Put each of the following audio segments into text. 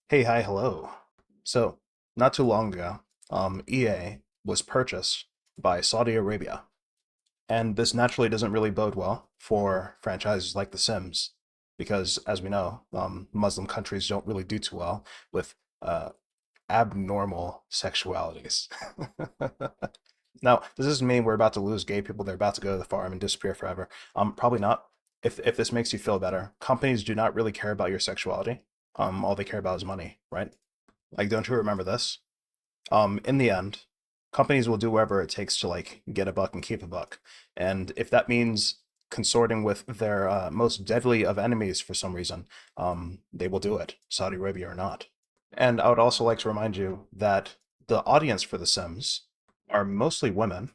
Hey, hi, hello. So, not too long ago, EA was purchased by Saudi Arabia, and this naturally doesn't really bode well for franchises like The Sims, because as we know, Muslim countries don't really do too well with uh, abnormal sexualities. Now, does this mean we're about to lose gay people? They're about to go to the farm and disappear forever? Probably not. If this makes you feel better, companies do not really care about your sexuality. All they care about is money, right? Like, don't you remember this? In the end, companies will do whatever it takes to like get a buck and keep a buck. And if that means consorting with their most deadly of enemies for some reason, they will do it, Saudi Arabia or not. And I would also like to remind you that the audience for The Sims are mostly women,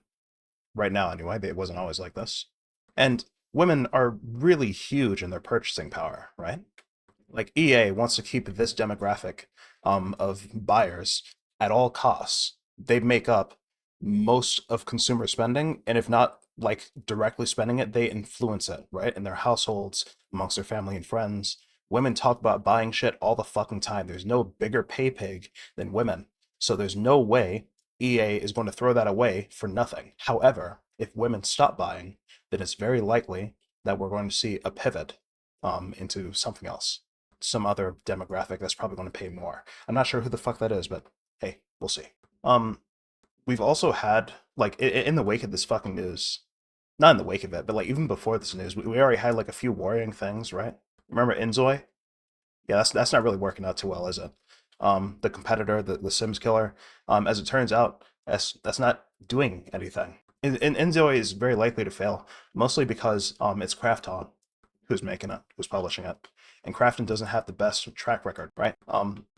right now anyway. It wasn't always like this. And women are really huge in their purchasing power, right? Like EA wants to keep this demographic of buyers at all costs. They make up most of consumer spending, and if not like directly spending it, they influence it, right? In their households, amongst their family and friends. Women talk about buying shit all the fucking time. There's no bigger pay pig than women. So there's no way EA is going to throw that away for nothing. However, if women stop buying, then it's very likely that we're going to see a pivot into something else, some other demographic that's probably going to pay more. I'm not sure who the fuck that is, but hey, we'll see. Um, we've also had like in the wake of this fucking news, not in the wake of it, but like even before this news, we already had like a few worrying things, right? Remember Inzoi? Yeah, that's not really working out too well, is it? The competitor, the Sims killer. As it turns out, that's not doing anything. And Inzoi is very likely to fail, mostly because it's Krafton who's making it, who's publishing it, and Krafton doesn't have the best track record, right?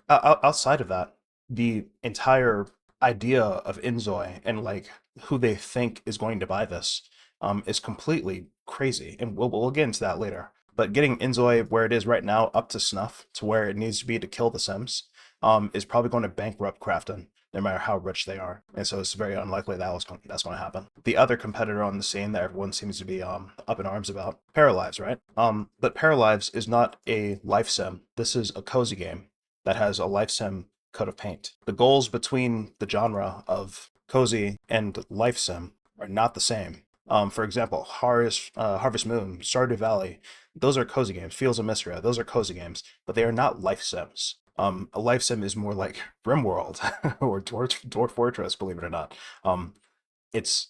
Outside of that, the entire idea of Inzoi and like who they think is going to buy this is completely crazy, and we'll get into that later. But getting Inzoi where it is right now up to snuff to where it needs to be to kill the Sims is probably going to bankrupt Krafton, no matter how rich they are. And so it's very unlikely that's going to happen. The other competitor on the scene that everyone seems to be up in arms about, Paralives, right? But Paralives is not a life sim. This is a cozy game that has a life sim coat of paint. The goals between the genre of cozy and life sim are not the same. For example, Harvest Moon, Stardew Valley, those are cozy games. Fields of Mistria, those are cozy games, but they are not life sims. A life sim is more like RimWorld or Dwarf Fortress, believe it or not. It's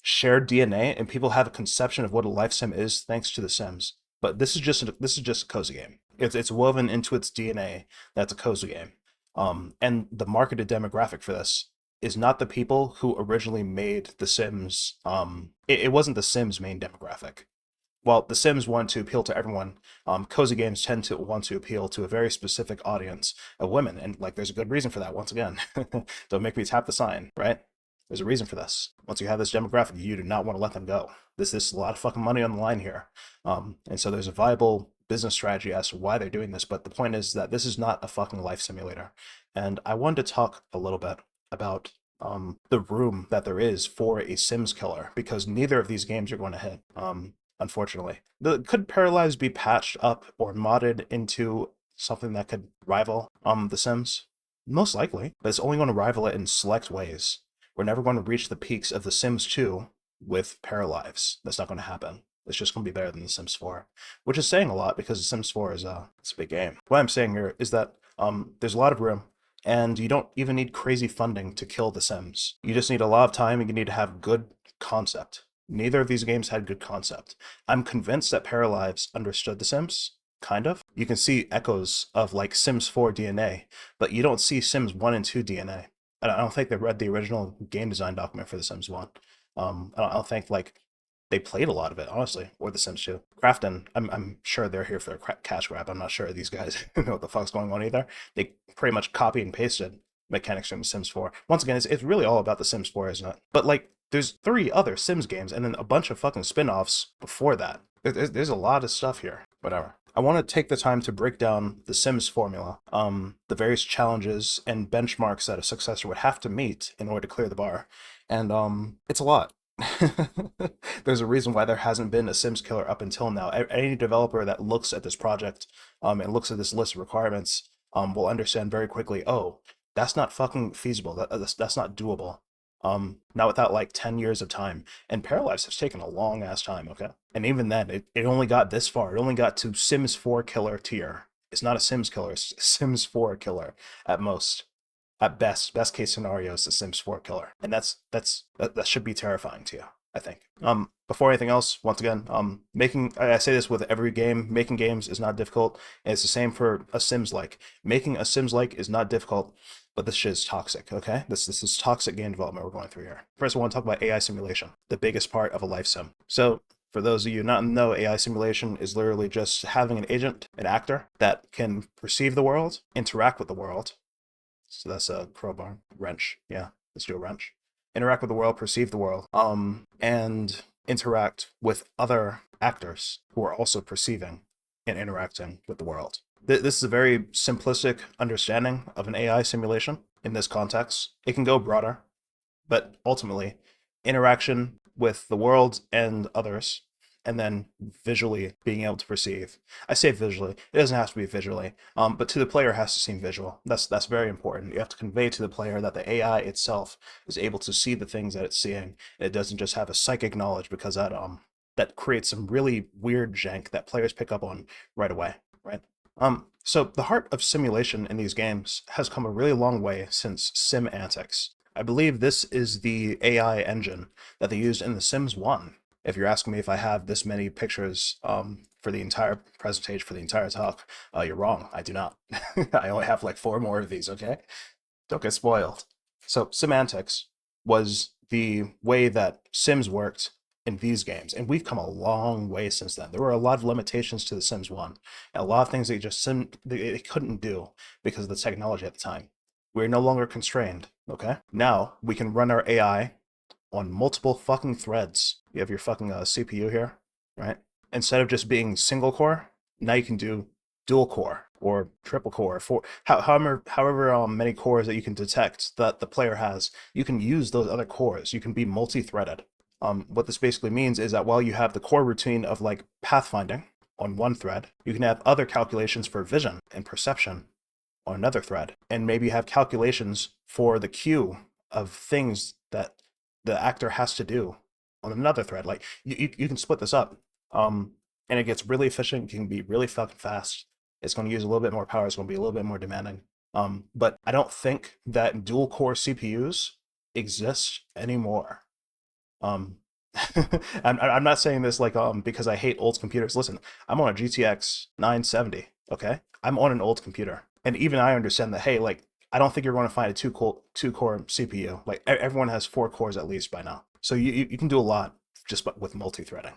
shared DNA, and people have a conception of what a life sim is thanks to The Sims. But this is just a cozy game. It's woven into its DNA that's a cozy game. And the marketed demographic for this is not the people who originally made The Sims. It wasn't The Sims' main demographic. While The Sims want to appeal to everyone, cozy games tend to want to appeal to a very specific audience of women, and like there's a good reason for that. Once again, don't make me tap the sign, right? There's a reason for this. Once you have this demographic, you do not want to let them go. This is a lot of fucking money on the line here, and so there's a viable business strategy as to why they're doing this. But the point is that this is not a fucking life simulator, and I wanted to talk a little bit about the room that there is for a Sims killer because neither of these games are going to hit. Unfortunately. Could Paralives be patched up or modded into something that could rival The Sims? Most likely, but it's only going to rival it in select ways. We're never going to reach the peaks of The Sims 2 with Paralives. That's not going to happen. It's just going to be better than The Sims 4, which is saying a lot because The Sims 4 is it's a big game. What I'm saying here is that there's a lot of room, and you don't even need crazy funding to kill The Sims. You just need a lot of time, and you need to have good concept. Neither of these games had good concept. I'm convinced that Paralives understood The Sims, kind of. You can see echoes of like Sims 4 DNA, but you don't see Sims 1 and 2 DNA. And I don't think they read the original game design document for The Sims 1. I don't think like they played a lot of it, honestly, or The Sims 2. Crafton, I'm sure they're here for a cash grab. I'm not sure these guys know what the fuck's going on either. They pretty much copy and pasted mechanics from The Sims 4. Once again, it's really all about The Sims 4, isn't it? But like, there's 3 other Sims games and then a bunch of fucking spin-offs before that. There's a lot of stuff here. Whatever. I want to take the time to break down the Sims formula, the various challenges and benchmarks that a successor would have to meet in order to clear the bar. And it's a lot. There's a reason why there hasn't been a Sims killer up until now. Any developer that looks at this project and looks at this list of requirements will understand very quickly, oh, that's not fucking feasible. That's not doable. Not without like 10 years of time. And Paralives has taken a long ass time, okay? And even then, it only got this far. It only got to Sims 4 killer tier. It's not a Sims killer, it's Sims 4 killer at most. At best case scenario is the Sims 4 killer. And that should be terrifying to you, I think. Before anything else, once again, making I say this with every game, making games is not difficult. And it's the same for a Sims like. Making a Sims like is not difficult, but this shit is toxic, okay? This is toxic game development we're going through here. First, I want to talk about AI simulation, the biggest part of a life sim. So, for those of you not know, AI simulation is literally just having an agent, an actor, that can perceive the world, interact with the world. So that's a crowbar, wrench. Yeah, let's do a wrench. Interact with the world, perceive the world, and interact with other actors who are also perceiving and interacting with the world. This is a very simplistic understanding of an AI simulation in this context. It can go broader, but ultimately, interaction with the world and others, and then visually being able to perceive. I say visually; it doesn't have to be visually, but to the player, it has to seem visual. That's very important. You have to convey to the player that the AI itself is able to see the things that it's seeing. It doesn't just have a psychic knowledge, because that creates some really weird jank that players pick up on right away, right? So the heart of simulation in these games has come a really long way since Sim Antics. I believe this is the AI engine that they used in The Sims 1. If you're asking me if I have this many pictures for the entire presentation, for the entire talk, you're wrong. I do not. I only have like 4 more of these, okay? Don't get spoiled. So Semantics was the way that Sims worked in these games, and we've come a long way since then. There were a lot of limitations to The Sims 1, and a lot of things they couldn't do because of the technology at the time. We're no longer constrained, okay? Now we can run our AI on multiple fucking threads. You have your fucking CPU here, right? Instead of just being single core, now you can do dual core or triple core, for however many cores that you can detect that the player has. You can use those other cores. You can be multi-threaded. What this basically means is that while you have the core routine of like pathfinding on one thread, you can have other calculations for vision and perception on another thread, and maybe have calculations for the queue of things that the actor has to do on another thread. Like you can split this up, and it gets really efficient. It can be really fucking fast. It's going to use a little bit more power. It's going to be a little bit more demanding. But I don't think that dual core CPUs exist anymore. Um, I'm not saying this like because I hate old computers. Listen, I'm on a GTX 970. Okay, I'm on an old computer, and even I understand that. Hey, like I don't think you're going to find a two core CPU. Like everyone has 4 cores at least by now, so you can do a lot just with multi-threading.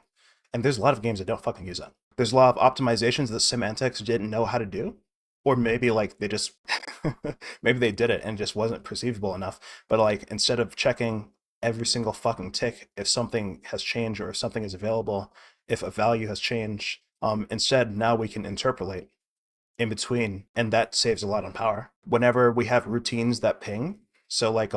And there's a lot of games that don't fucking use that. There's a lot of optimizations that Symantec didn't know how to do, or maybe like they just maybe they did it and just wasn't perceivable enough. But like instead of checking every single fucking tick if something has changed or if something is available, if a value has changed, instead now we can interpolate in between, and that saves a lot on power. Whenever we have routines that ping, so like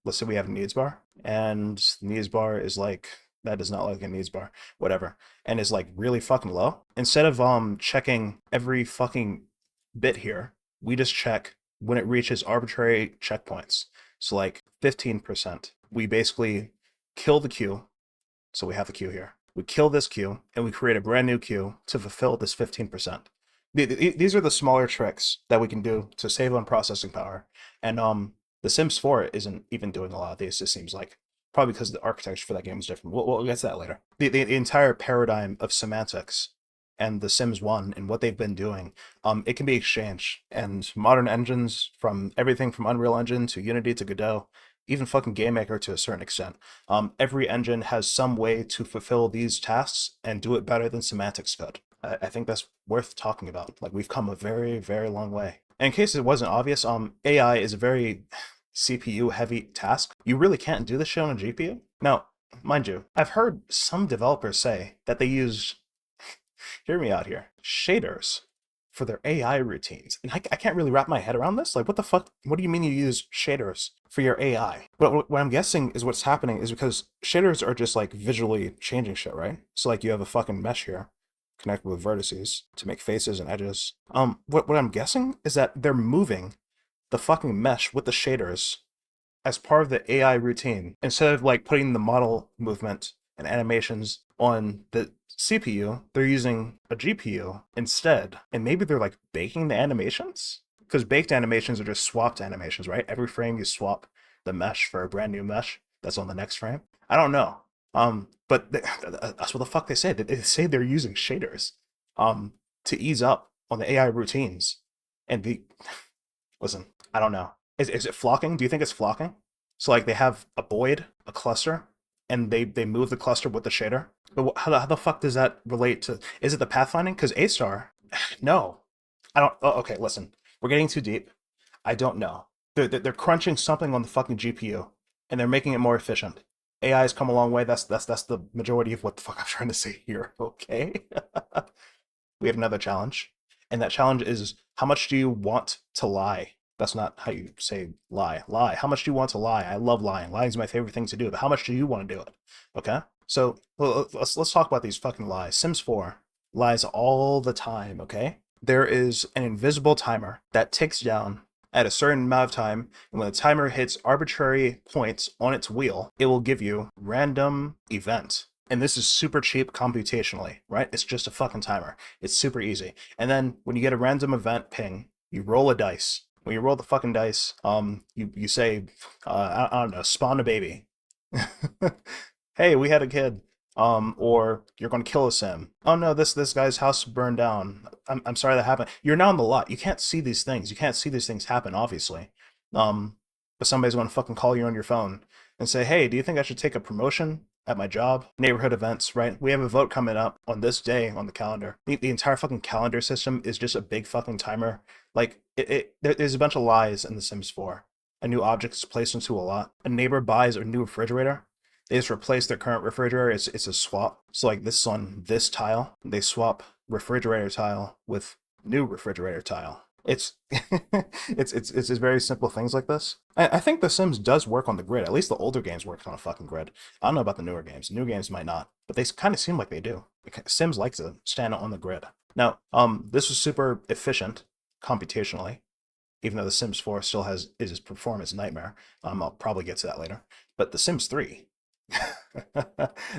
let's say we have a needs bar, and needs bar is like that does not like a needs bar, whatever, and is like really fucking low. Instead of checking every fucking bit here, we just check when it reaches arbitrary checkpoints. So like 15%. We basically kill the queue, so we have the queue here. We kill this queue and we create a brand new queue to fulfill this 15%. These are the smaller tricks that we can do to save on processing power. And The Sims 4 isn't even doing a lot of these, it seems like. Probably because the architecture for that game is different. We'll get to that later. The entire paradigm of semantics and The Sims 1 and what they've been doing, it can be exchanged. And modern engines, from everything from Unreal Engine to Unity to Godot, even fucking GameMaker to a certain extent, every engine has some way to fulfill these tasks and do it better than semantics could. I think that's worth talking about. Like we've come a very, very long way. And in case it wasn't obvious, AI is a very CPU heavy task. You really can't do this shit on a GPU. Now, mind you, I've heard some developers say that they use, hear me out here, shaders for their AI routines. And I can't really wrap my head around this. Like, what the fuck? What do you mean you use shaders for your AI? But what I'm guessing is what's happening is because shaders are just like visually changing shit, right? So like you have a fucking mesh here. connected with vertices to make faces and edges. What I'm guessing is that they're moving the fucking mesh with the shaders as part of the AI routine. Instead of like putting the model movement and animations on the CPU, they're using a GPU instead. And maybe they're like baking the animations? Because baked animations are just swapped animations, right? Every frame you swap the mesh for a brand new mesh that's on the next frame. I don't know. But that's what the fuck they say. They say they're using shaders to ease up on the AI routines. And the listen, I don't know. Is it flocking? Do you think it's flocking? So like they have a void, a cluster, and they move the cluster with the shader. But how the fuck does that relate to? Is it the pathfinding? Because A star, no, I don't. Oh, okay, listen, we're getting too deep. I don't know. They're crunching something on the fucking GPU, and they're making it more efficient. AI has come a long way. That's the majority of what the fuck I'm trying to say here. Okay. We have another challenge. And that challenge is, how much do you want to lie? That's not how you say lie. Lie. How much do you want to lie? I love lying. Lying is my favorite thing to do, but how much do you want to do it? Okay? So let's talk about these fucking lies. Sims 4 lies all the time, okay? There is an invisible timer that ticks down at a certain amount of time, and when the timer hits arbitrary points on its wheel, it will give you random event. And this is super cheap computationally, right? It's just a fucking timer. It's super easy. And then when you get a random event ping, you roll a dice. When you roll the fucking dice, you say, I don't know, spawn a baby. Hey, we had a kid. Or you're going to kill a sim. Oh no, this guy's house burned down. I'm sorry that happened. You're now in the lot. You can't see these things. You can't see these things happen, obviously. But somebody's going to fucking call you on your phone and say, hey, do you think I should take a promotion at my job? Neighborhood events, right? We have a vote coming up on this day on the calendar. The entire fucking calendar system is just a big fucking timer. Like, there's a bunch of lies in The Sims 4. A new object is placed into a lot. A neighbor buys a new refrigerator. They just replace their current refrigerator. It's a swap. So like this on this tile, they swap refrigerator tile with new refrigerator tile. It's it's just very simple things like this. I think The Sims does work on the grid. At least the older games work on a fucking grid. I don't know about the newer games. The new games might not, but they kind of seem like they do. Sims likes to stand on the grid. Now, this was super efficient computationally, even though The Sims 4 still has is its performance nightmare. I'll probably get to that later. But The Sims 3,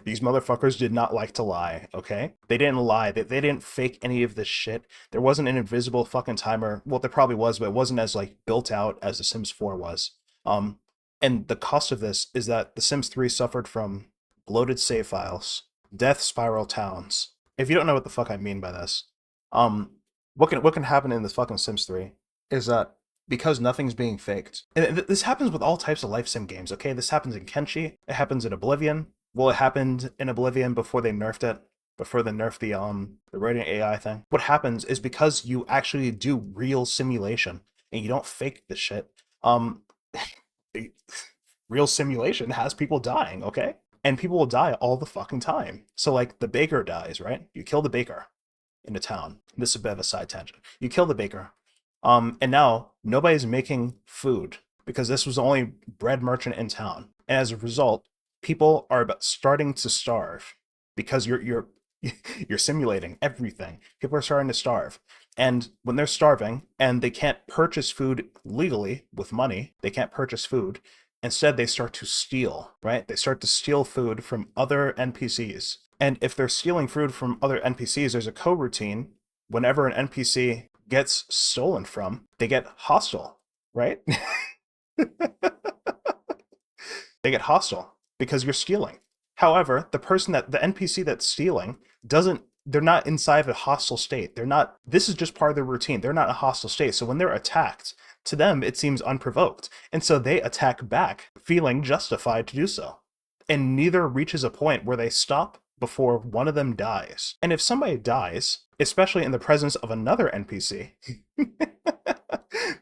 these motherfuckers did not like to lie, okay? They didn't lie. They didn't fake any of this shit. There wasn't an invisible fucking timer. Well, there probably was, but it wasn't as like built out as The Sims 4 was. Um, and the cost of this is that The Sims 3 suffered from bloated save files, death spiral towns. If you don't know what the fuck I mean by this, um, what can happen in this fucking Sims 3 is that because nothing's being faked. And this happens with all types of life sim games, okay? This happens in Kenshi, it happens in Oblivion. Well, it happened in Oblivion before they nerfed it, before they nerfed the rating AI thing. What happens is because you actually do real simulation and you don't fake the shit, um real simulation has people dying, okay? And people will die all the fucking time. So like the baker dies, right? You kill the baker in a town. This is a bit of a side tangent. You kill the baker. And now nobody's making food because this was the only bread merchant in town. And as a result, people are starting to starve because you're you're simulating everything. People are starting to starve. And when they're starving and they can't purchase food legally with money, they can't purchase food. Instead, they start to steal, right? They start to steal food from other NPCs. And if they're stealing food from other NPCs, there's a coroutine. Whenever an NPC gets stolen from, they get hostile, right? They get hostile because you're stealing. However, the NPC that's stealing doesn't, they're not inside a hostile state. They're not, this is just part of their routine. They're not in a hostile state. So when they're attacked, to them, it seems unprovoked. And so they attack back, feeling justified to do so. And neither reaches a point where they stop before one of them dies. And if somebody dies, especially in the presence of another NPC,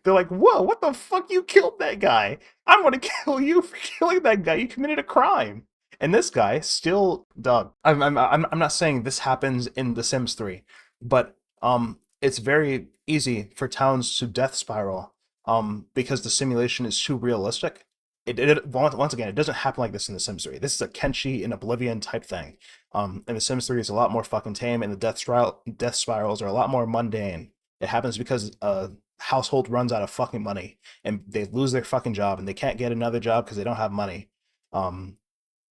they're like, whoa, what the fuck? You killed that guy. I'm gonna kill you for killing that guy. You committed a crime. And this guy still, dog. I'm not saying this happens in The Sims 3, but it's very easy for towns to death spiral because the simulation is too realistic. Once again, it doesn't happen like this in The Sims 3. This is a Kenshi in Oblivion type thing. And The Sims 3 is a lot more fucking tame, and the death spirals are a lot more mundane. It happens because a household runs out of fucking money, and they lose their fucking job, and they can't get another job because they don't have money. Um,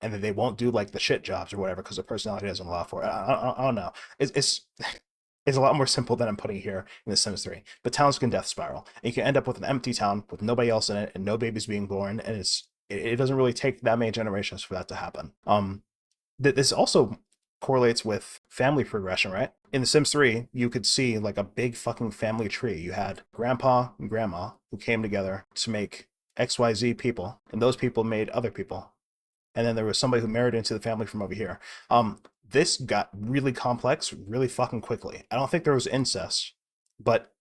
and then they won't do like the shit jobs or whatever because their personality doesn't allow for it. I don't know. It's it's a lot more simple than I'm putting here in The Sims 3. But towns can death spiral, and you can end up with an empty town with nobody else in it and no babies being born, and it doesn't really take that many generations for that to happen. This also correlates with family progression, right? In The Sims 3, you could see like a big fucking family tree. You had grandpa and grandma who came together to make XYZ people, and those people made other people. And then there was somebody who married into the family from over here. This got really complex really fucking quickly. I don't think there was incest, but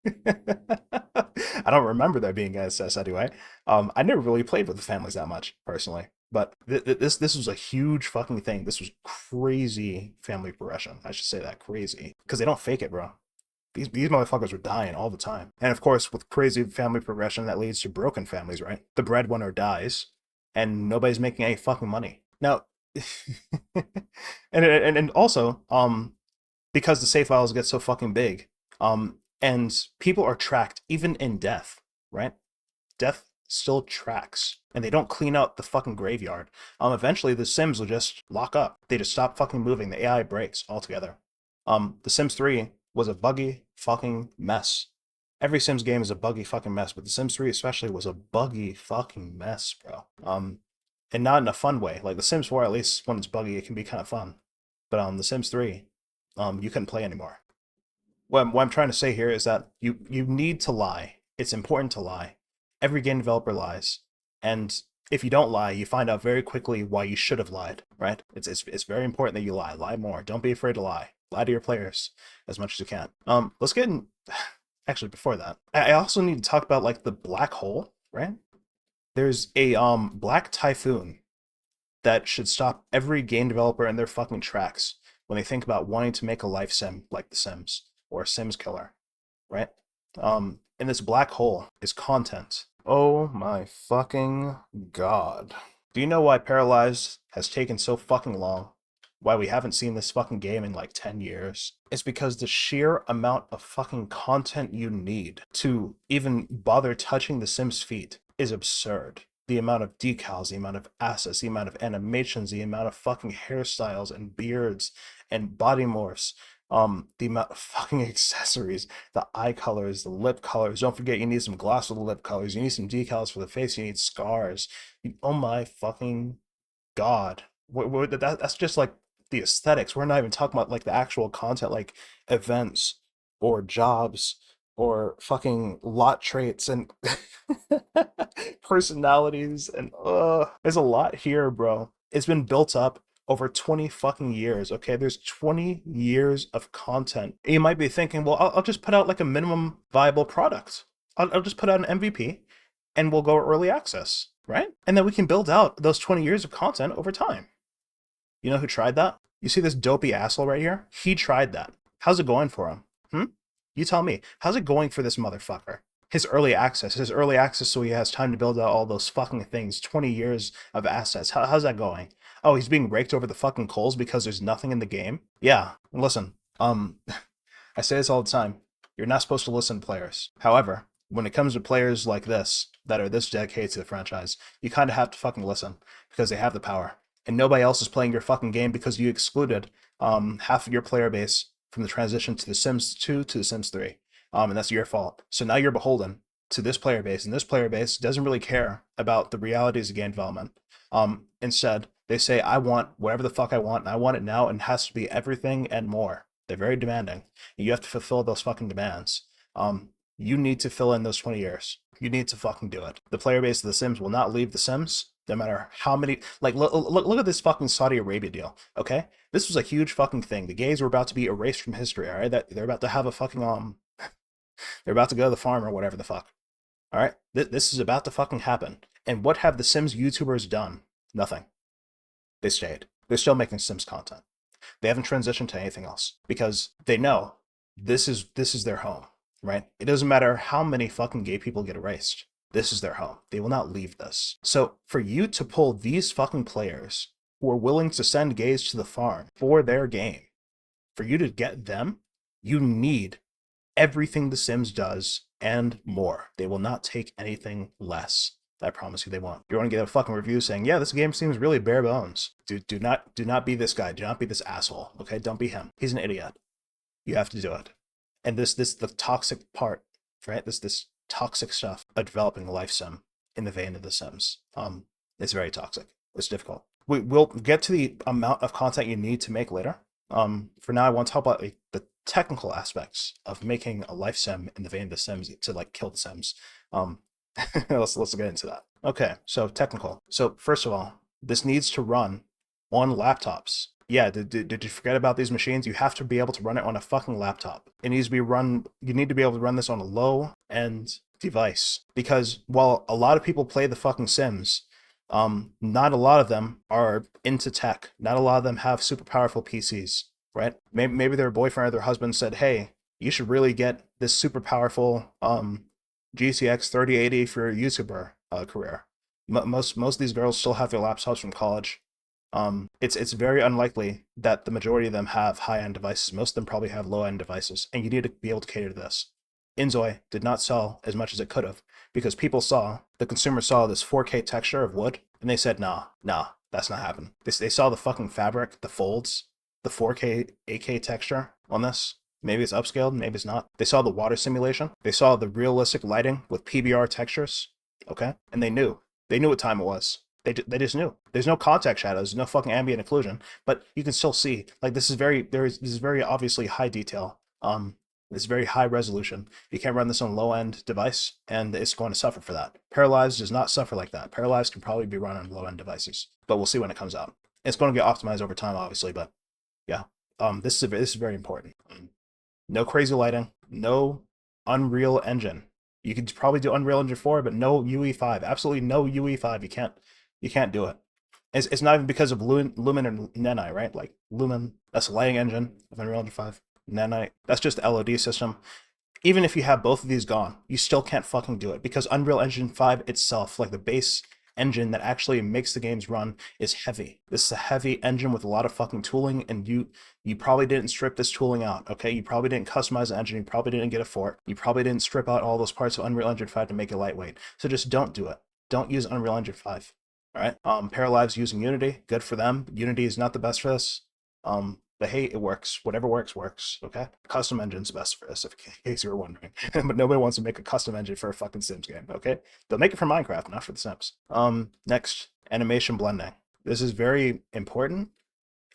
I don't remember there being incest anyway. I never really played with the families that much personally, but this was a huge fucking thing. This was crazy family progression. I should say that crazy because they don't fake it, bro. These motherfuckers were dying all the time. And of course, with crazy family progression, that leads to broken families, right? The breadwinner dies, and nobody's making any fucking money. Now, and also, because the save files get so fucking big, and people are tracked even in death, right? Death still tracks, and they don't clean out the fucking graveyard. Eventually the Sims will just lock up. They just stop fucking moving. The AI breaks altogether. The Sims 3 was a buggy fucking mess. Every Sims game is a buggy fucking mess, but The Sims 3 especially was a buggy fucking mess, bro. And not in a fun way. Like The Sims 4, at least when it's buggy, it can be kind of fun. But on The Sims 3, you couldn't play anymore. What I'm trying to say here is that you need to lie. It's important to lie. Every game developer lies, and if you don't lie, you find out very quickly why you should have lied. Right? It's very important that you lie. Lie more. Don't be afraid to lie. Lie to your players as much as you can. Let's get in. Actually, before that, I also need to talk about like the black hole. Right? There's a black typhoon that should stop every game developer in their fucking tracks when they think about wanting to make a life sim like The Sims or a Sims killer, right? And this black hole is content. Oh my fucking god. Do you know why Paralives has taken so fucking long? Why we haven't seen this fucking game in like 10 years? It's because the sheer amount of fucking content you need to even bother touching The Sims feet is absurd. The amount of decals, the amount of assets, the amount of animations, the amount of fucking hairstyles and beards and body morphs, the amount of fucking accessories, the eye colors, the lip colors. Don't forget you need some gloss for the lip colors, you need some decals for the face, you need scars. Oh my fucking god. That's just like the aesthetics. We're not even talking about like the actual content, like events or jobs or fucking lot traits and personalities and there's a lot here, bro. It's been built up over 20 fucking years. Okay, there's 20 years of content. You might be thinking, well, I'll just put out like a minimum viable product. I'll just put out an MVP and we'll go early access, right? And then we can build out those 20 years of content over time. You know who tried that? You see this dopey asshole right here? He tried that. How's it going for him? You tell me. How's it going for this motherfucker? His early access so he has time to build out all those fucking things, 20 years of assets. How's that going? Oh, he's being raked over the fucking coals because there's nothing in the game? Yeah, listen, I say this all the time. You're not supposed to listen to players. However, when it comes to players like this, that are this dedicated to the franchise, you kind of have to fucking listen because they have the power. And nobody else is playing your fucking game because you excluded half of your player base from the transition to The Sims 2 to The Sims 3. And that's your fault. So now you're beholden to this player base, and this player base doesn't really care about the realities of game development. Instead, they say, I want whatever the fuck I want, and I want it now, and it has to be everything and more. They're very demanding. And you have to fulfill those fucking demands. You need to fill in those 20 years. You need to fucking do it. The player base of The Sims will not leave The Sims, no matter how many. Like, look at this fucking Saudi Arabia deal, okay? This was a huge fucking thing. The gays were about to be erased from history, all right? They're about to have a fucking, they're about to go to the farm or whatever the fuck. All right? This is about to fucking happen. And what have the Sims YouTubers done? Nothing. They stayed. They're still making Sims content. They haven't transitioned to anything else because they know this is their home, right? It doesn't matter how many fucking gay people get erased. This is their home. They will not leave this. So for you to pull these fucking players who are willing to send gays to the farm for their game, for you to get them, you need everything The Sims does and more. They will not take anything less. I promise you they won't. You want to get a fucking review saying, yeah, this game seems really bare bones. Do not be this guy. Do not be this asshole. Okay? Don't be him. He's an idiot. You have to do it. And this the toxic part, right? This toxic stuff of developing a life sim in the vein of The Sims. It's very toxic. It's difficult. We'll get to the amount of content you need to make later. For now, I want to talk about like, the technical aspects of making a life sim in the vein of The Sims to like kill The Sims. Let's get into that. Okay, so technical. So first of all, this needs to run on laptops. Yeah, did you forget about these machines? You have to be able to run it on a fucking laptop. It needs to be run, you need to be able to run this on a low-end device. Because while a lot of people play the fucking Sims, not a lot of them are into tech. Not a lot of them have super powerful PCs, right? Maybe their boyfriend or their husband said, hey, you should really get this super powerful GTX 3080 for your YouTuber career. Most of these girls still have their laptops from college. It's very unlikely that the majority of them have high-end devices. Most of them probably have low-end devices, and you need to be able to cater to this. Inzoi did not sell as much as it could have because the consumers saw this 4K texture of wood, and they said, nah, that's not happening. They saw the fucking fabric, the folds, the 4K, 8K texture on this. Maybe it's upscaled, maybe it's not. They saw the water simulation. They saw the realistic lighting with PBR textures, okay? And they knew what time it was. They just knew. There's no contact shadows, no fucking ambient occlusion, but you can still see. Like this is very obviously high detail. It's very high resolution. You can't run this on a low-end device, and it's going to suffer for that. Paralives does not suffer like that. Paralives can probably be run on low-end devices, but we'll see when it comes out. It's going to get optimized over time, obviously, but yeah. This is very important. No crazy lighting, no Unreal Engine. You could probably do Unreal Engine 4, but no UE5. Absolutely no UE5. You can't do it. It's not even because of Lumen and Nanite, right? Like Lumen, that's the lighting engine of Unreal Engine 5. Nanite, that's just the LOD system. Even if you have both of these gone, you still can't fucking do it because Unreal Engine 5 itself, like the base engine that actually makes the games run, is heavy. This is a heavy engine with a lot of fucking tooling, and you probably didn't strip this tooling out, okay? You probably didn't customize the engine, you probably didn't get a fort, you probably didn't strip out all those parts of Unreal Engine 5 to make it lightweight. So just don't do it. Don't use Unreal Engine 5. All right. Paralives using Unity, good for them. Unity is not the best for this. But hey, it works. Whatever works. Okay. Custom engine's best for this, in case you were wondering. But nobody wants to make a custom engine for a fucking Sims game. Okay. They'll make it for Minecraft, not for the Sims. Next, animation blending. This is very important.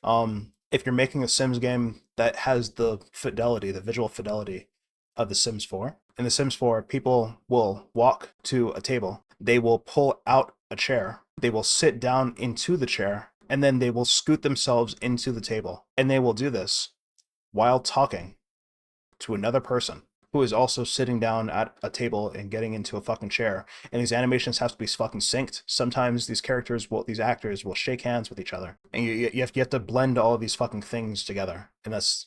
If you're making a Sims game that has the fidelity, the visual fidelity of The Sims 4. In The Sims 4, people will walk to a table. They will pull out a chair. They will sit down into the chair, and then they will scoot themselves into the table. And they will do this while talking to another person who is also sitting down at a table and getting into a fucking chair. And these animations have to be fucking synced. Sometimes these actors will shake hands with each other. And you have to blend all of these fucking things together. And that's,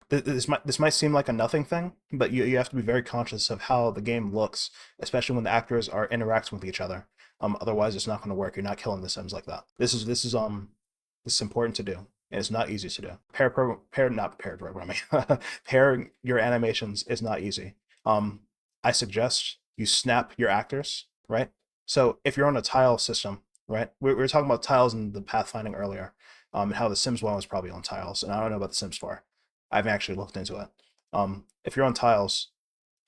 this might seem like a nothing thing, but you have to be very conscious of how the game looks, especially when the actors are interacting with each other. Otherwise it's not going to work. You're not killing the Sims like that. This is important to do. And it's not easy to do. Not pair programming. Pairing your animations is not easy. I suggest you snap your actors, right? So if you're on a tile system, right? We were talking about tiles in the pathfinding earlier, and how the Sims 1 was probably on tiles, and I don't know about the Sims 4. I haven't actually looked into it. If you're on tiles,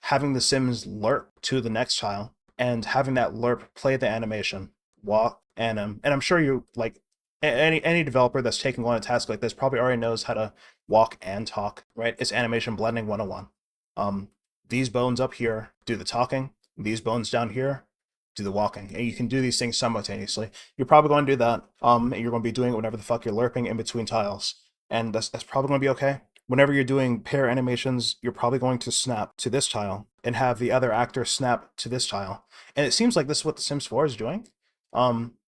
having the Sims lerp to the next tile and having that lerp play the animation, walk, and I'm sure you like any developer that's taking on a task like this probably already knows how to walk and talk, right? It's animation blending 101. These bones up here do the talking, these bones down here do the walking, and you can do these things simultaneously. You're probably going to do that, and you're going to be doing it whenever the fuck you're lerping in between tiles, and that's probably going to be okay. Whenever you're doing pair animations, you're probably going to snap to this tile and have the other actor snap to this tile. And it seems like this is what The Sims 4 is doing.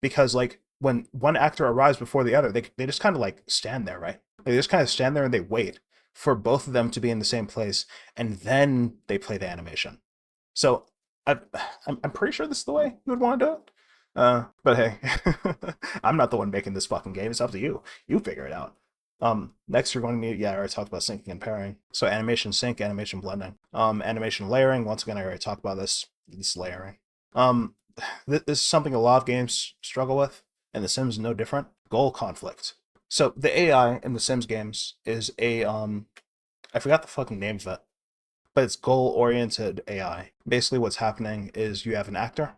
Because like when one actor arrives before the other, they just kind of like stand there, right? They just kind of stand there and they wait for both of them to be in the same place, and then they play the animation. So I, I'm pretty sure this is the way you would want to do it. But hey, I'm not the one making this fucking game. It's up to you. You figure it out. Next you're going to need, yeah, I already talked about syncing and pairing. So animation sync, animation blending. Animation layering, once again, I already talked about this layering. Um, this is something a lot of games struggle with, and The Sims is no different. Goal conflict. So the AI in the Sims games is I forgot the fucking name of it, but it's goal-oriented AI. Basically what's happening is you have an actor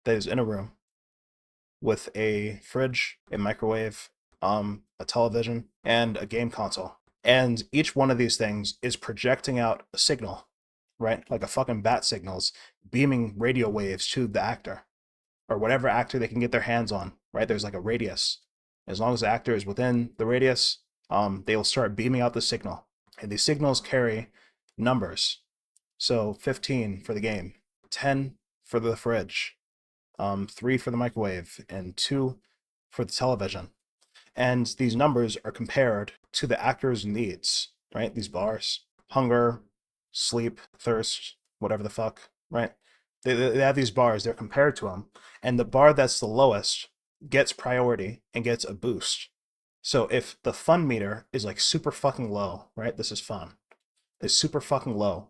that is in a room with a fridge, a microwave, a television, and a game console. And each one of these things is projecting out a signal, right? Like a fucking bat signals, beaming radio waves to the actor or whatever actor they can get their hands on, right? There's like a radius. As long as the actor is within the radius, they will start beaming out the signal. And these signals carry numbers. So 15 for the game, 10 for the fridge, 3 for the microwave, and 2 for the television. And these numbers are compared to the actor's needs, right? These bars: hunger, sleep, thirst, whatever the fuck, right? They have these bars, they're compared to them. And the bar that's the lowest gets priority and gets a boost. So if the fun meter is like super fucking low, right? This is fun. Is super fucking low.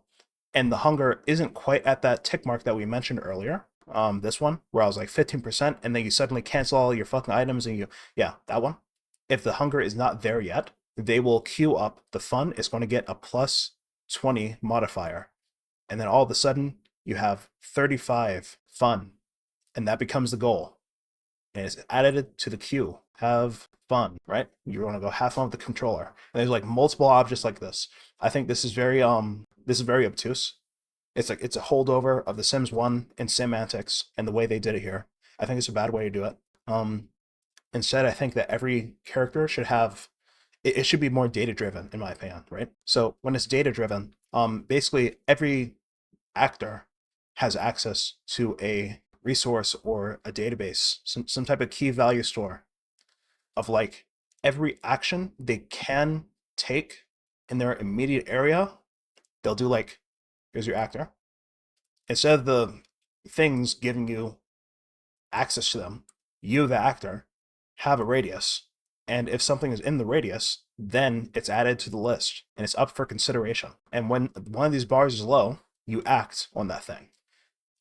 And the hunger isn't quite at that tick mark that we mentioned earlier. This one, where I was like 15%, and then you suddenly cancel all your fucking items and yeah, that one. If the hunger is not there yet, they will queue up the fun. It's going to get a plus 20 modifier. And then all of a sudden, you have 35 fun, and that becomes the goal. And it's added to the queue. Have fun, right? You want to go have fun with the controller. And there's like multiple objects like this. I think this is very obtuse. It's a holdover of The Sims 1 and Simantics and the way they did it here. I think it's a bad way to do it. Instead, I think that every character should have it should be more data driven, in my opinion, right? So when it's data driven, basically every actor has access to a resource or a database, some type of key value store of like every action they can take in their immediate area. They'll do like, here's your actor. Instead of the things giving you access to them, you, the actor, have a radius. And if something is in the radius, then it's added to the list and it's up for consideration. And when one of these bars is low, you act on that thing.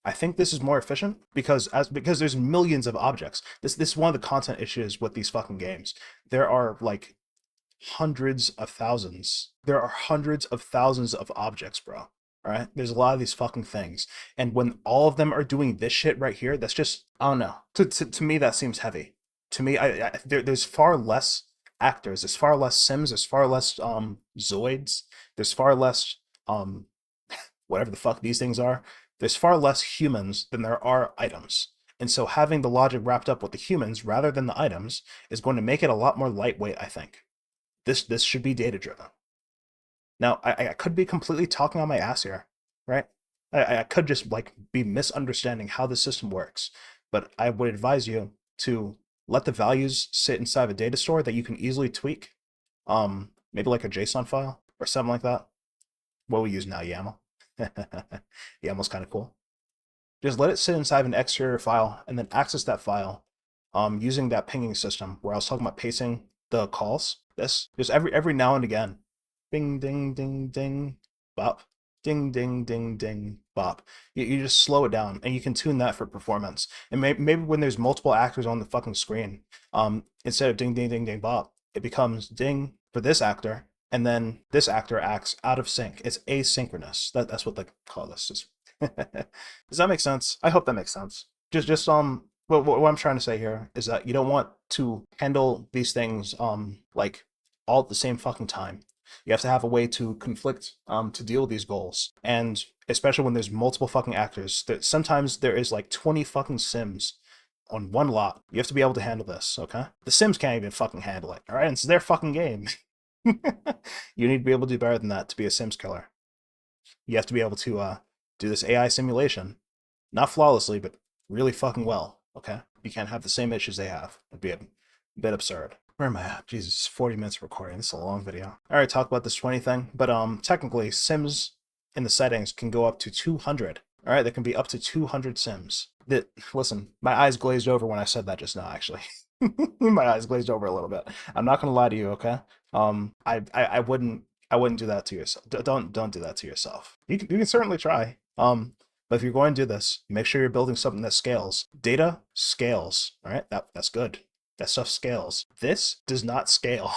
I think this is more efficient because there's millions of objects. This is one of the content issues with these fucking games. There are like hundreds of thousands. There are hundreds of thousands of objects, bro. All right, there's a lot of these fucking things, and when all of them are doing this shit right here, that's just, I don't know. To me, that seems heavy. To me, there's far less actors. There's far less Sims. There's far less Zoids. There's far less whatever the fuck these things are. There's far less humans than there are items. And so having the logic wrapped up with the humans rather than the items is going to make it a lot more lightweight, I think. This should be data driven. Now, I could be completely talking on my ass here, right? I could just like be misunderstanding how the system works, but I would advise you to let the values sit inside of a data store that you can easily tweak. Maybe like a JSON file or something like that. What we use now, YAML. YAML's kind of cool. Just let it sit inside of an exterior file and then access that file using that pinging system where I was talking about pacing the calls. This just every now and again. Bing, ding, ding, ding, bop. Ding, ding, ding, ding, bop. You just slow it down, and you can tune that for performance. And maybe when there's multiple actors on the fucking screen, instead of ding, ding, ding, ding, bop, it becomes ding for this actor, and then this actor acts out of sync. It's asynchronous. That's what they call this. Does that make sense? I hope that makes sense. What I'm trying to say here is that you don't want to handle these things like all at the same fucking time. You have to have a way to conflict to deal with these goals, and especially when there's multiple fucking actors. Sometimes there is like 20 fucking Sims on one lot. You have to be able to handle this, okay? The Sims can't even fucking handle it, all right? It's their fucking game. You need to be able to do better than that to be a Sims killer. You have to be able to do this AI simulation, not flawlessly, but really fucking well, okay? You can't have the same issues they have. It'd be a bit absurd. Where am I at? Jesus, 40 minutes of recording. This is a long video. I already talked about this 20 thing, but technically Sims in the settings can go up to 200 All right, there can be up to 200 Sims. That listen, my eyes glazed over when I said that just now. Actually, my eyes glazed over a little bit. I'm not gonna lie to you, okay? I wouldn't do that to yourself. Don't do that to yourself. You can certainly try. But if you're going to do this, make sure you're building something that scales. Data scales. All right, that's good. That stuff scales. This does not scale.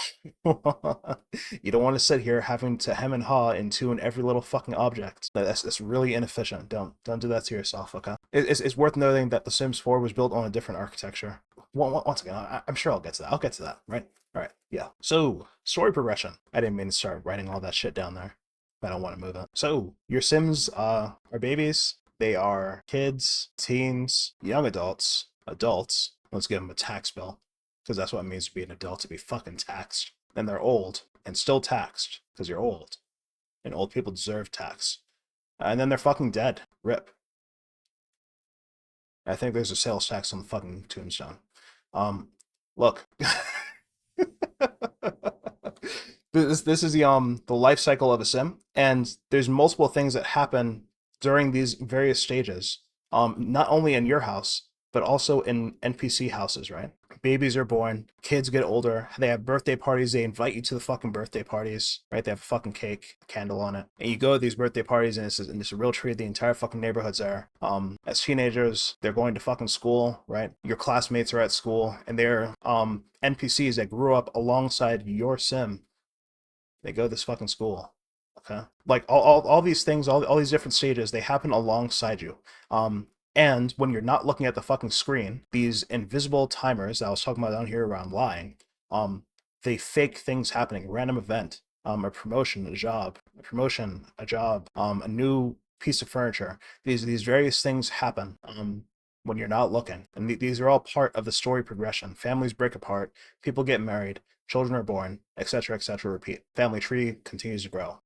You don't want to sit here having to hem and haw and tune every little fucking object. That's really inefficient. Don't do that to yourself. Okay. It's worth noting that The Sims 4 was built on a different architecture. Once again, I'm sure I'll get to that. I'll get to that. Right. All right. Yeah. So story progression. I didn't mean to start writing all that shit down there. I don't want to move it. So your Sims are babies. They are kids, teens, young adults, adults. Let's give them a tax bill because that's what it means to be an adult, to be fucking taxed. And they're old and still taxed because you're old. And old people deserve tax. And then they're fucking dead. Rip. I think there's a sales tax on the fucking tombstone. Look. This is the life cycle of a sim, and there's multiple things that happen during these various stages. Not only in your house, but also in NPC houses, right? Babies are born, kids get older, they have birthday parties, they invite you to the fucking birthday parties, right? They have a fucking cake, a candle on it. And you go to these birthday parties and it's a real treat, the entire fucking neighborhood's there. As teenagers, they're going to fucking school, right? Your classmates are at school and they're NPCs that grew up alongside your sim. They go to this fucking school. Okay. Like all these things, all these different stages, they happen alongside you. And when you're not looking at the fucking screen, these invisible timers that I was talking about down here around lying, they fake things happening, random event, a promotion, a job, a new piece of furniture. These various things happen when you're not looking, and these are all part of the story progression. Families break apart, people get married, children are born, etc., etc. Repeat. Family tree continues to grow.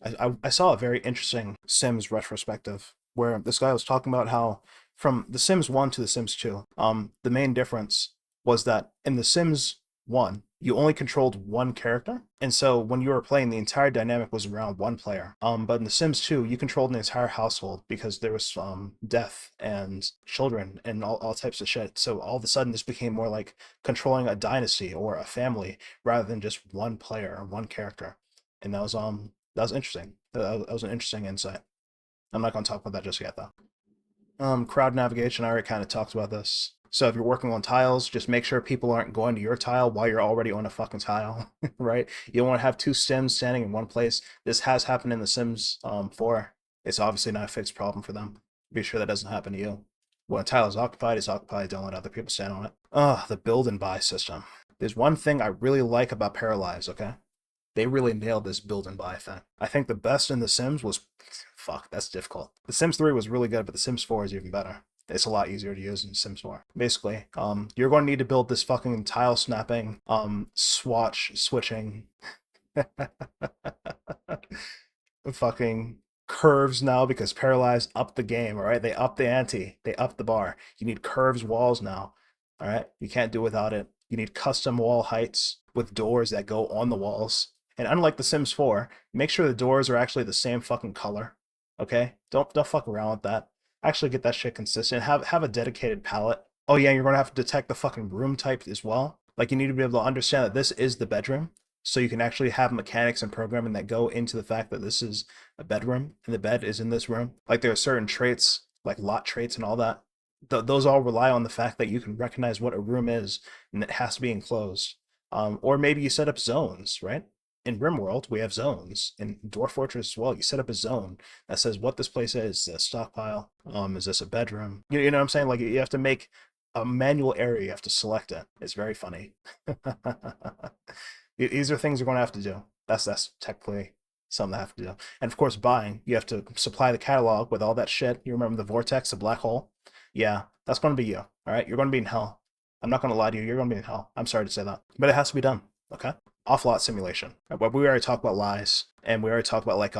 I saw a very interesting Sims retrospective where this guy was talking about how from The Sims 1 to The Sims 2, the main difference was that in The Sims 1, you only controlled one character, and so when you were playing, the entire dynamic was around one player. But in The Sims 2, you controlled an entire household because there was death and children and all types of shit. So all of a sudden, this became more like controlling a dynasty or a family rather than just one player or one character. And that was interesting. That was an interesting insight. I'm not going to talk about that just yet, though. Crowd navigation, I already kind of talked about this. So if you're working on tiles, just make sure people aren't going to your tile while you're already on a fucking tile, right? You don't want to have two Sims standing in one place. This has happened in The Sims 4. It's obviously not a fixed problem for them. Be sure that doesn't happen to you. When a tile is occupied, it's occupied. Don't let other people stand on it. The build and buy system. There's one thing I really like about Paralives, okay? They really nailed this build and buy thing. I think the best in The Sims was, fuck, that's difficult. The Sims 3 was really good, but The Sims 4 is even better. It's a lot easier to use in Sims 4. Basically, you're going to need to build this fucking tile snapping, swatch switching, fucking curves now because Paralyzed upped the game, all right? They upped the ante, they upped the bar. You need curves walls now, all right? You can't do without it. You need custom wall heights with doors that go on the walls. And unlike The Sims 4, make sure the doors are actually the same fucking color. Okay? Don't fuck around with that. Actually get that shit consistent. Have a dedicated palette. Oh yeah, you're gonna have to detect the fucking room type as well. Like you need to be able to understand that this is the bedroom. So you can actually have mechanics and programming that go into the fact that this is a bedroom and the bed is in this room. Like there are certain traits, like lot traits and all that. Those all rely on the fact that you can recognize what a room is and it has to be enclosed. Or maybe you set up zones, right? In RimWorld, we have zones. In Dwarf Fortress as well, you set up a zone that says what this place is. A stockpile? Is this a bedroom? You know what I'm saying? Like you have to make a manual area. You have to select it. It's very funny. These are things you're going to have to do. That's technically something I have to do. And of course, buying. You have to supply the catalog with all that shit. You remember the vortex, the black hole? Yeah, that's going to be you. All right, you're going to be in hell. I'm not going to lie to you. You're going to be in hell. I'm sorry to say that, but it has to be done. Okay. Off-lot simulation. But we already talked about lies, and we already talked about like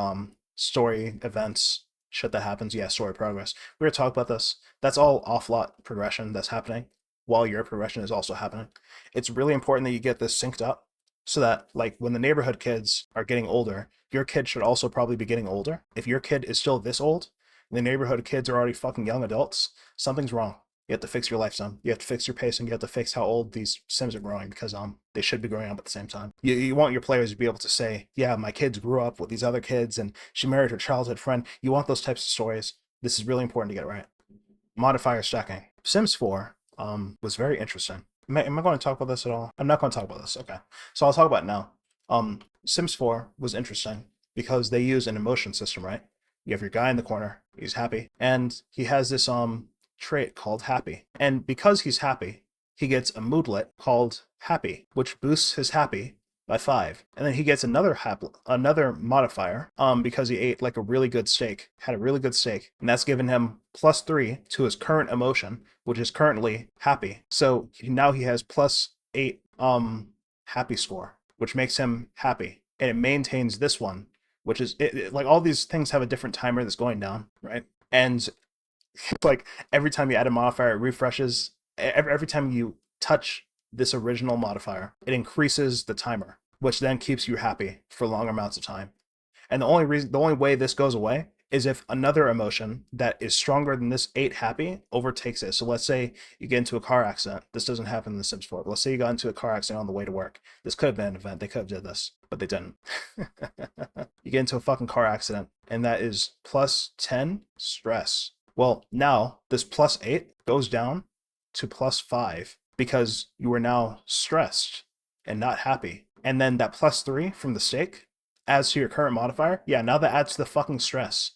story events, shit that happens. Yeah, story progress. We already talked about this. That's all off-lot progression that's happening while your progression is also happening. It's really important that you get this synced up so that like when the neighborhood kids are getting older, your kid should also probably be getting older. If your kid is still this old, The neighborhood kids are already fucking young adults. Something's wrong. You have to fix your life, son. You have to fix your pacing. You have to fix how old these Sims are growing because they should be growing up at the same time. You want your players to be able to say, yeah, my kids grew up with these other kids and she married her childhood friend. You want those types of stories. This is really important to get it right. Modifier stacking. Sims 4 was very interesting. Am I going to talk about this at all? I'm not going to talk about this. Okay. So I'll talk about it now. Sims 4 was interesting because they use an emotion system, right? You have your guy in the corner, he's happy, and he has this trait called happy. And because he's happy, he gets a moodlet called happy, which boosts his happy by 5. And then he gets another modifier because he ate like a really good steak, had a really good steak, and that's given him +3 to his current emotion, which is currently happy. So now he has +8 happy score, which makes him happy. And it maintains this one, which is like all these things have a different timer that's going down, right? And like every time you add a modifier, it refreshes. Every time you touch this original modifier, it increases the timer, which then keeps you happy for long amounts of time. And the only way this goes away is if another emotion that is stronger than this 8 happy overtakes it. So let's say you get into a car accident. This doesn't happen in The Sims 4. But let's say you got into a car accident on the way to work. This could have been an event. They could have did this, but they didn't. You get into a fucking car accident, and that is +10 stress. Well, now this +8 goes down to +5 because you are now stressed and not happy. And then that +3 from the steak adds to your current modifier. Yeah, now that adds to the fucking stress.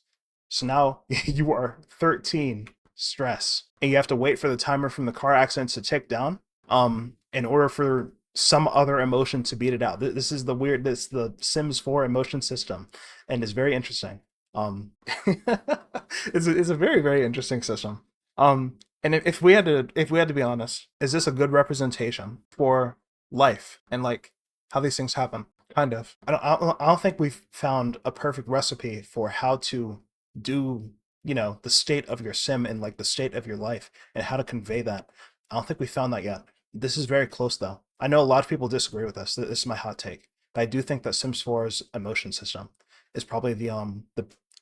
So now you are 13 stress. And you have to wait for the timer from the car accident to tick down in order for some other emotion to beat it out. This is the Sims 4 emotion system, and it's very interesting. It's a very, very interesting system. And if we had to be honest, is this a good representation for life and like how these things happen? Kind of. I don't think we've found a perfect recipe for how to do, the state of your sim and like the state of your life and how to convey that. I don't think we found that yet. This is very close though. I know a lot of people disagree with this. This is my hot take. But I do think that Sims 4's emotion system is probably the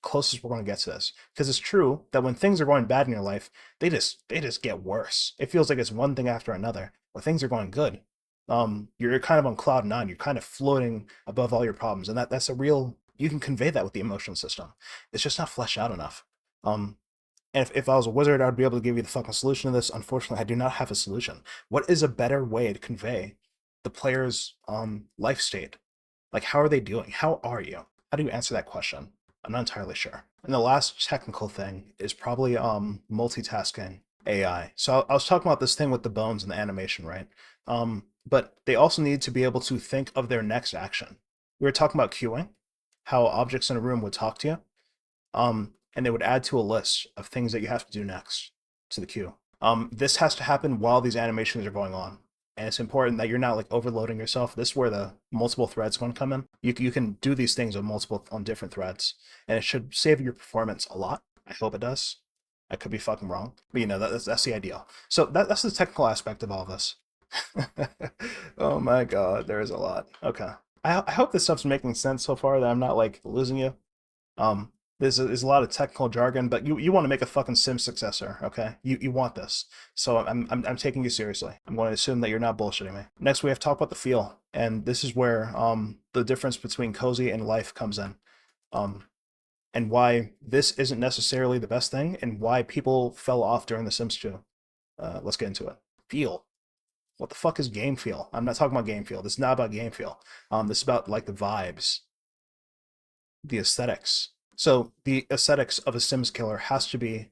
closest we're going to get to this. Because it's true that when things are going bad in your life, they just get worse. It feels like it's one thing after another. When things are going good, you're kind of on cloud 9. You're kind of floating above all your problems, and that's a real. You can convey that with the emotion system. It's just not fleshed out enough. And if I was a wizard, I'd be able to give you the fucking solution to this. Unfortunately, I do not have a solution. What is a better way to convey the player's life state? Like, how are they doing? How are you? How do you answer that question? I'm not entirely sure. And the last technical thing is probably multitasking AI. So I was talking about this thing with the bones and the animation, right? But they also need to be able to think of their next action. We were talking about queuing, how objects in a room would talk to you, and they would add to a list of things that you have to do next to the queue. This has to happen while these animations are going on. And it's important that you're not like overloading yourself. This is where the multiple threads going to come in. You can do these things on different threads, and it should save your performance a lot. I hope it does. I could be fucking wrong, but that's the ideal. So that's the technical aspect of all this. Oh my god, there is a lot. Okay, I hope this stuff's making sense so far. That I'm not like losing you. There's a lot of technical jargon, but you want to make a fucking sim successor, okay? You want this, so I'm taking you seriously. I'm going to assume that you're not bullshitting me. Next, we have to talk about the feel, and this is where the difference between cozy and life comes in, and why this isn't necessarily the best thing, and why people fell off during The Sims 2. Let's get into it. Feel. What the fuck is game feel? I'm not talking about game feel. This is not about game feel. This is about like the vibes, the aesthetics. So the aesthetics of a Sims killer has to be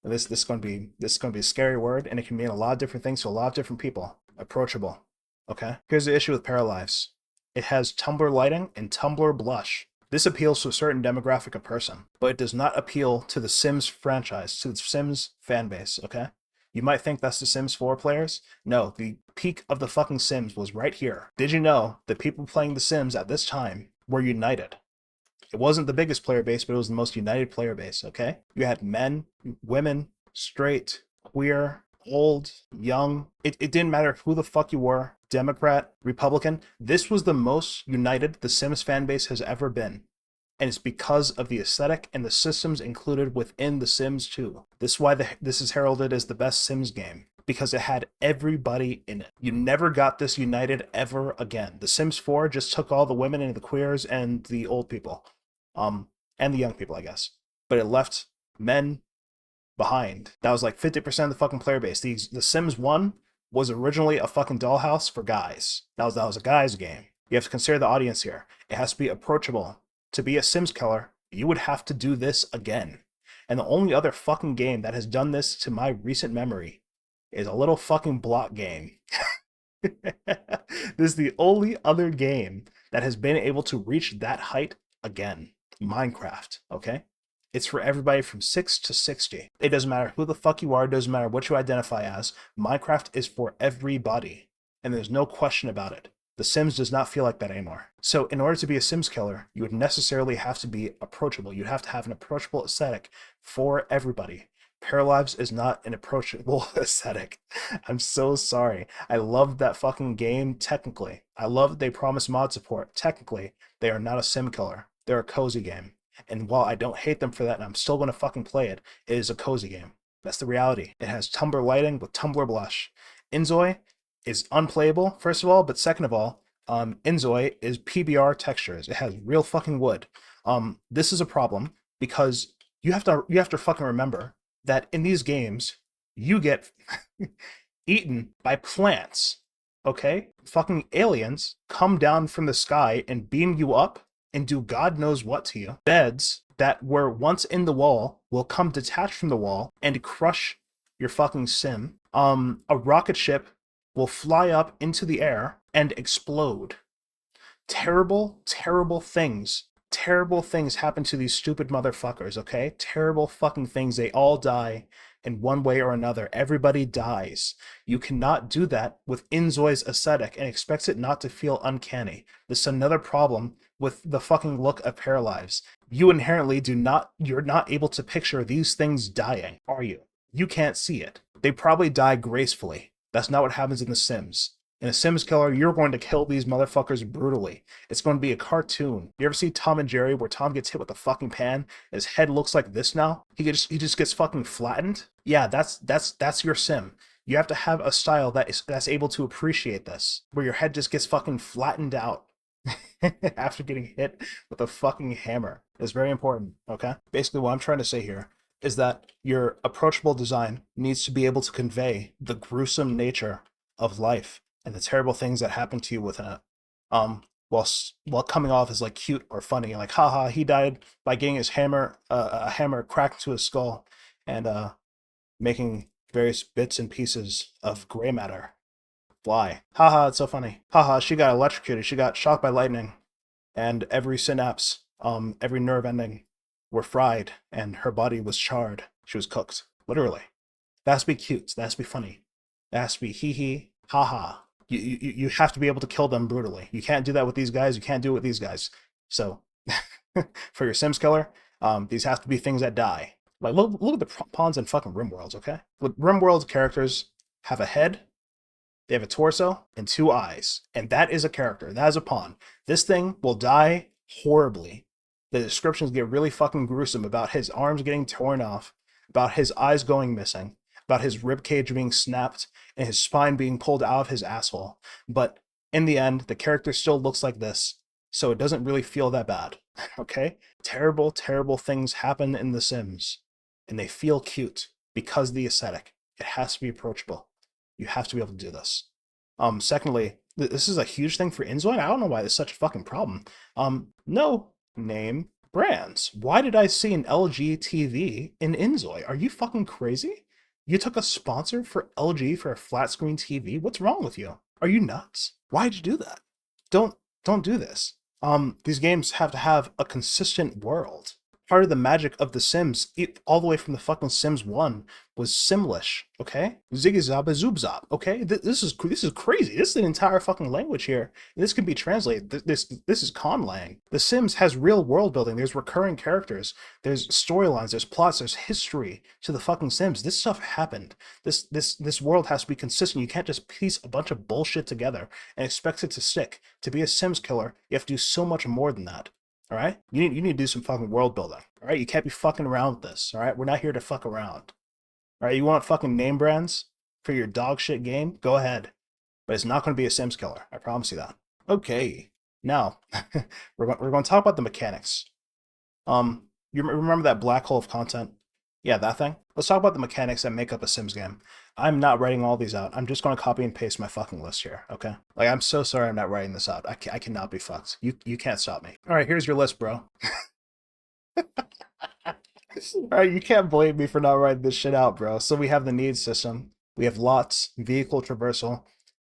this is going to be a scary word, and it can mean a lot of different things to a lot of different people. Approachable. Okay? Here's the issue with Paralives. It has Tumblr lighting and Tumblr blush. This appeals to a certain demographic of person, but it does not appeal to the Sims franchise, to the Sims fan base, okay? You might think that's the Sims 4 players. No, the peak of the fucking Sims was right here. Did you know that people playing The Sims at this time were united? It wasn't the biggest player base, but it was the most united player base, okay? You had men, women, straight, queer, old, young. It didn't matter who the fuck you were, Democrat, Republican. This was the most united the Sims fan base has ever been. And it's because of the aesthetic and the systems included within The Sims 2. This is why this is heralded as the best Sims game, because it had everybody in it. You never got this united ever again. The Sims 4 just took all the women and the queers and the old people, and the young people, I guess. But it left men behind. That was like 50% of the fucking player base. The Sims 1 was originally a fucking dollhouse for guys. That was a guy's game. You have to consider the audience here. It has to be approachable. To be a Sims killer, you would have to do this again. And the only other fucking game that has done this to my recent memory is a little fucking block game. This is the only other game that has been able to reach that height again. Minecraft, okay? It's for everybody from 6 to 60. It doesn't matter who the fuck you are, it doesn't matter what you identify as. Minecraft is for everybody, and there's no question about it. The Sims does not feel like that anymore. So in order to be a Sims killer, you would necessarily have to be approachable. You'd have to have an approachable aesthetic for everybody. Paralives is not an approachable aesthetic. I'm so sorry. I loved that fucking game technically. I love that they promised mod support. Technically, they are not a sim killer. They're a cozy game. And while I don't hate them for that and I'm still going to fucking play it, it is a cozy game. That's the reality. It has Tumblr lighting with Tumblr blush. Inzoi is unplayable, first of all, but second of all, Inzoi is PBR textures. It has real fucking wood. This is a problem because you have to fucking remember that in these games, you get eaten by plants, okay? Fucking aliens come down from the sky and beam you up and do God knows what to you. Beds that were once in the wall will come detached from the wall and crush your fucking sim. A rocket ship will fly up into the air and explode. Terrible, terrible things. Terrible things happen to these stupid motherfuckers, okay? Terrible fucking things. They all die in one way or another. Everybody dies. You cannot do that with Inzoi's aesthetic and expect it not to feel uncanny. This is another problem with the fucking look of Paralives. You inherently you're not able to picture these things dying, are you? You can't see it. They probably die gracefully. That's not what happens in The Sims. In a Sims killer, you're going to kill these motherfuckers brutally. It's going to be a cartoon. You ever see Tom and Jerry where Tom gets hit with a fucking pan and his head looks like this now? He just gets fucking flattened? Yeah, that's your Sim. You have to have a style that's able to appreciate this, where your head just gets fucking flattened out after getting hit with a fucking hammer. It's very important, okay? Basically what I'm trying to say here is that your approachable design needs to be able to convey the gruesome nature of life and the terrible things that happen to you within it. While coming off as like cute or funny, like haha, he died by getting his hammer cracked into his skull and making various bits and pieces of gray matter fly. Haha, it's so funny. Haha, she got electrocuted. She got shocked by lightning, and every synapse, every nerve ending were fried, and her body was charred. She was cooked, literally. That has to be cute. That has to be funny. That has to be hee hee, haha. You have to be able to kill them brutally. You can't do that with these guys. You can't do it with these guys. So, for your Sims killer, these have to be things that die. Like, look at the pawns in fucking RimWorlds, okay? RimWorlds characters have a head, they have a torso, and 2 eyes. And that is a character. That is a pawn. This thing will die horribly. The descriptions get really fucking gruesome about his arms getting torn off, about his eyes going missing, about his rib cage being snapped, and his spine being pulled out of his asshole. But in the end, the character still looks like this, so it doesn't really feel that bad, okay? Terrible, terrible things happen in The Sims, and they feel cute because of the aesthetic. It has to be approachable. You have to be able to do this. Secondly, this is a huge thing for Inzoi. I don't know why this is such a fucking problem. No name brands. Why did I see an LG TV in Inzoi? Are you fucking crazy? You took a sponsor for LG for a flat screen TV? What's wrong with you? Are you nuts? Why'd you do that? Don't do this. These games have to have a consistent world. Part of the magic of The Sims, all the way from the fucking Sims 1, was Simlish, okay? Ziggy Zabba Zoob Zob, okay? This is crazy. This is an entire fucking language here. This can be translated. This is conlang. The Sims has real world building. There's recurring characters. There's storylines. There's plots. There's history to the fucking Sims. This stuff happened. This world has to be consistent. You can't just piece a bunch of bullshit together and expect it to stick. To be a Sims killer, you have to do so much more than that. All right, you need to do some fucking world building. All right, you can't be fucking around with this. All right, we're not here to fuck around. All right, you want fucking name brands for your dog shit game? Go ahead, but it's not going to be a Sims killer. I promise you that. Okay, now we're going to talk about the mechanics. You remember that black hole of content? Yeah, that thing. Let's talk about the mechanics that make up a Sims game. I'm not writing all these out. I'm just going to copy and paste my fucking list here, okay? Like, I'm so sorry I'm not writing this out. I cannot be fucked. You can't stop me. All right, here's your list, bro. All right, you can't blame me for not writing this shit out, bro. So we have the needs system. We have lots, vehicle traversal,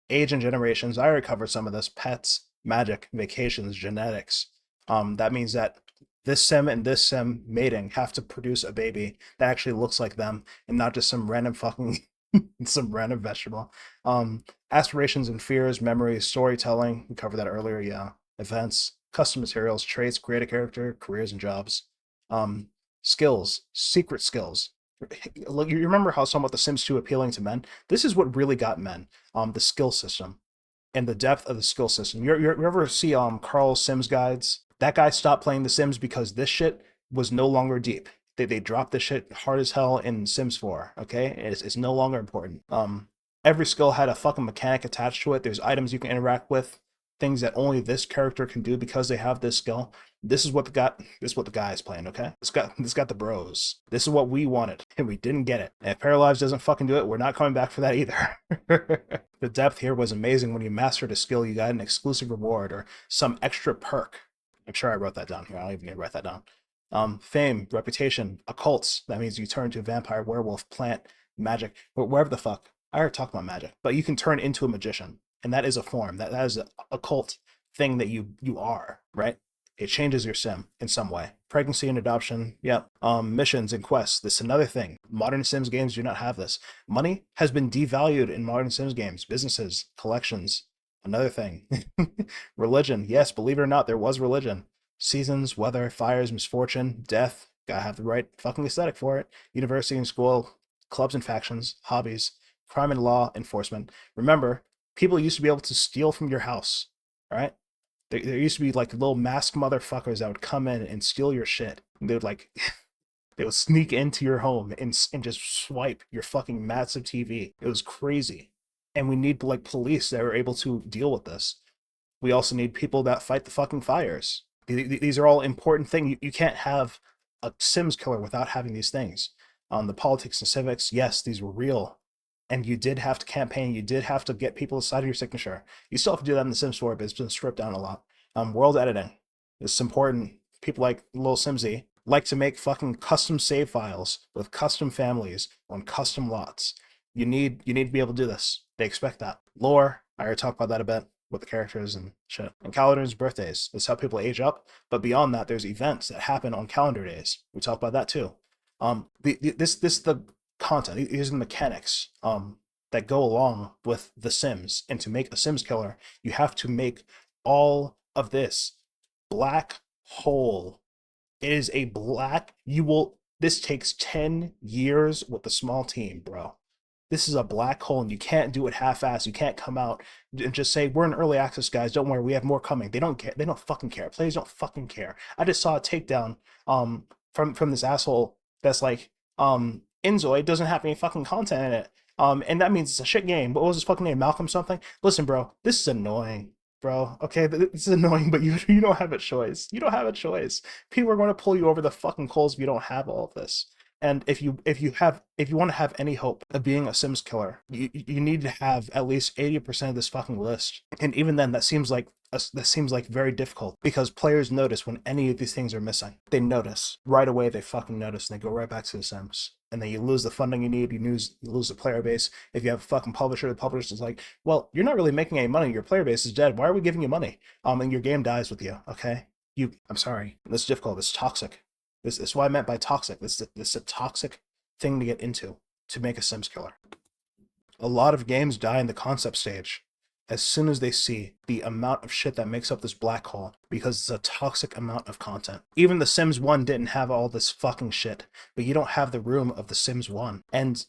age and generations. I already covered some of this. Pets, magic, vacations, genetics. That means that this sim and this sim mating have to produce a baby that actually looks like them and not just some random fucking some random vegetable. Aspirations and fears, memories, storytelling. We covered that earlier. Yeah. Events, custom materials, traits, create a character, careers and jobs. Um, skills, secret skills. Look, you remember how somewhat The Sims 2 appealing to men? This is what really got men. The skill system and the depth of the skill system. You ever see Carl Sims guides? That guy stopped playing The Sims because this shit was no longer deep. They dropped this shit hard as hell in Sims 4. Okay, it's no longer important. Every skill had a fucking mechanic attached to it. There's items you can interact with, things that only this character can do because they have this skill. This is what the guy is playing, okay? This got the bros. This is what we wanted, and we didn't get it. And if Paralives doesn't fucking do it, we're not coming back for that either. The depth here was amazing. When you mastered a skill, you got an exclusive reward or some extra perk. I'm sure I wrote that down here. I don't even need to write that down. Fame, reputation, occults. That means you turn into a vampire, werewolf, plant, magic, wherever the fuck. I already talked about magic, but you can turn into a magician, and that is a form. That is a occult thing that you are, right? It changes your sim in some way. Pregnancy and adoption, yeah. Missions and quests. This is another thing. Modern Sims games do not have this. Money has been devalued in modern Sims games. Businesses, collections, another thing. Religion, yes, believe it or not, there was religion. Seasons, weather, fires, misfortune, death. Gotta have the right fucking aesthetic for it. University and school, clubs and factions, hobbies, crime and law enforcement. Remember, people used to be able to steal from your house, all right? There used to be like little masked motherfuckers that would come in and steal your shit. They would like, they would sneak into your home and just swipe your fucking massive TV. It was crazy. And we need like police that are able to deal with this. We also need people that fight the fucking fires. These are all important things. You can't have a Sims killer without having these things. The politics and civics, yes, these were real. And you did have to campaign. You did have to get people to sign your signature. You still have to do that in the Sims 4, but it's been stripped down a lot. World editing. It's important. People like Lil Simsy like to make fucking custom save files with custom families on custom lots. You need to be able to do this. They expect that. Lore, I already talked about that a bit with the characters and shit. And calendars, birthdays. That's how people age up. But beyond that, there's events that happen on calendar days. We talk about that too. The content. These are the mechanics that go along with the Sims. And to make a Sims killer, you have to make all of this black hole. It is a black. This takes 10 years with a small team, bro. This is a black hole, and you can't do it half-assed. You can't come out and just say, we're in early access, guys. Don't worry, we have more coming. They don't care. They don't fucking care. Players don't fucking care. I just saw a takedown from this asshole that's like, Inzoid doesn't have any fucking content in it. And that means it's a shit game. What was his fucking name? Malcolm something? Listen, bro, this is annoying, bro. Okay, this is annoying, but you don't have a choice. You don't have a choice. People are going to pull you over the fucking coals if you don't have all of this. And if you want to have any hope of being a Sims killer, you need to have at least 80% of this fucking list. And even then, that seems like very difficult because players notice when any of these things are missing. They notice right away. They fucking notice, and they go right back to the Sims. And then you lose the funding you need. You lose the player base. If you have a fucking publisher, the publisher is like, well, you're not really making any money. Your player base is dead. Why are we giving you money? And your game dies with you. Okay, I'm sorry. This is difficult. This is toxic. This is what I meant by toxic. This is a toxic thing to get into to make a Sims killer. A lot of games die in the concept stage as soon as they see the amount of shit that makes up this black hole because it's a toxic amount of content. Even The Sims 1 didn't have all this fucking shit, but you don't have the room of The Sims 1. And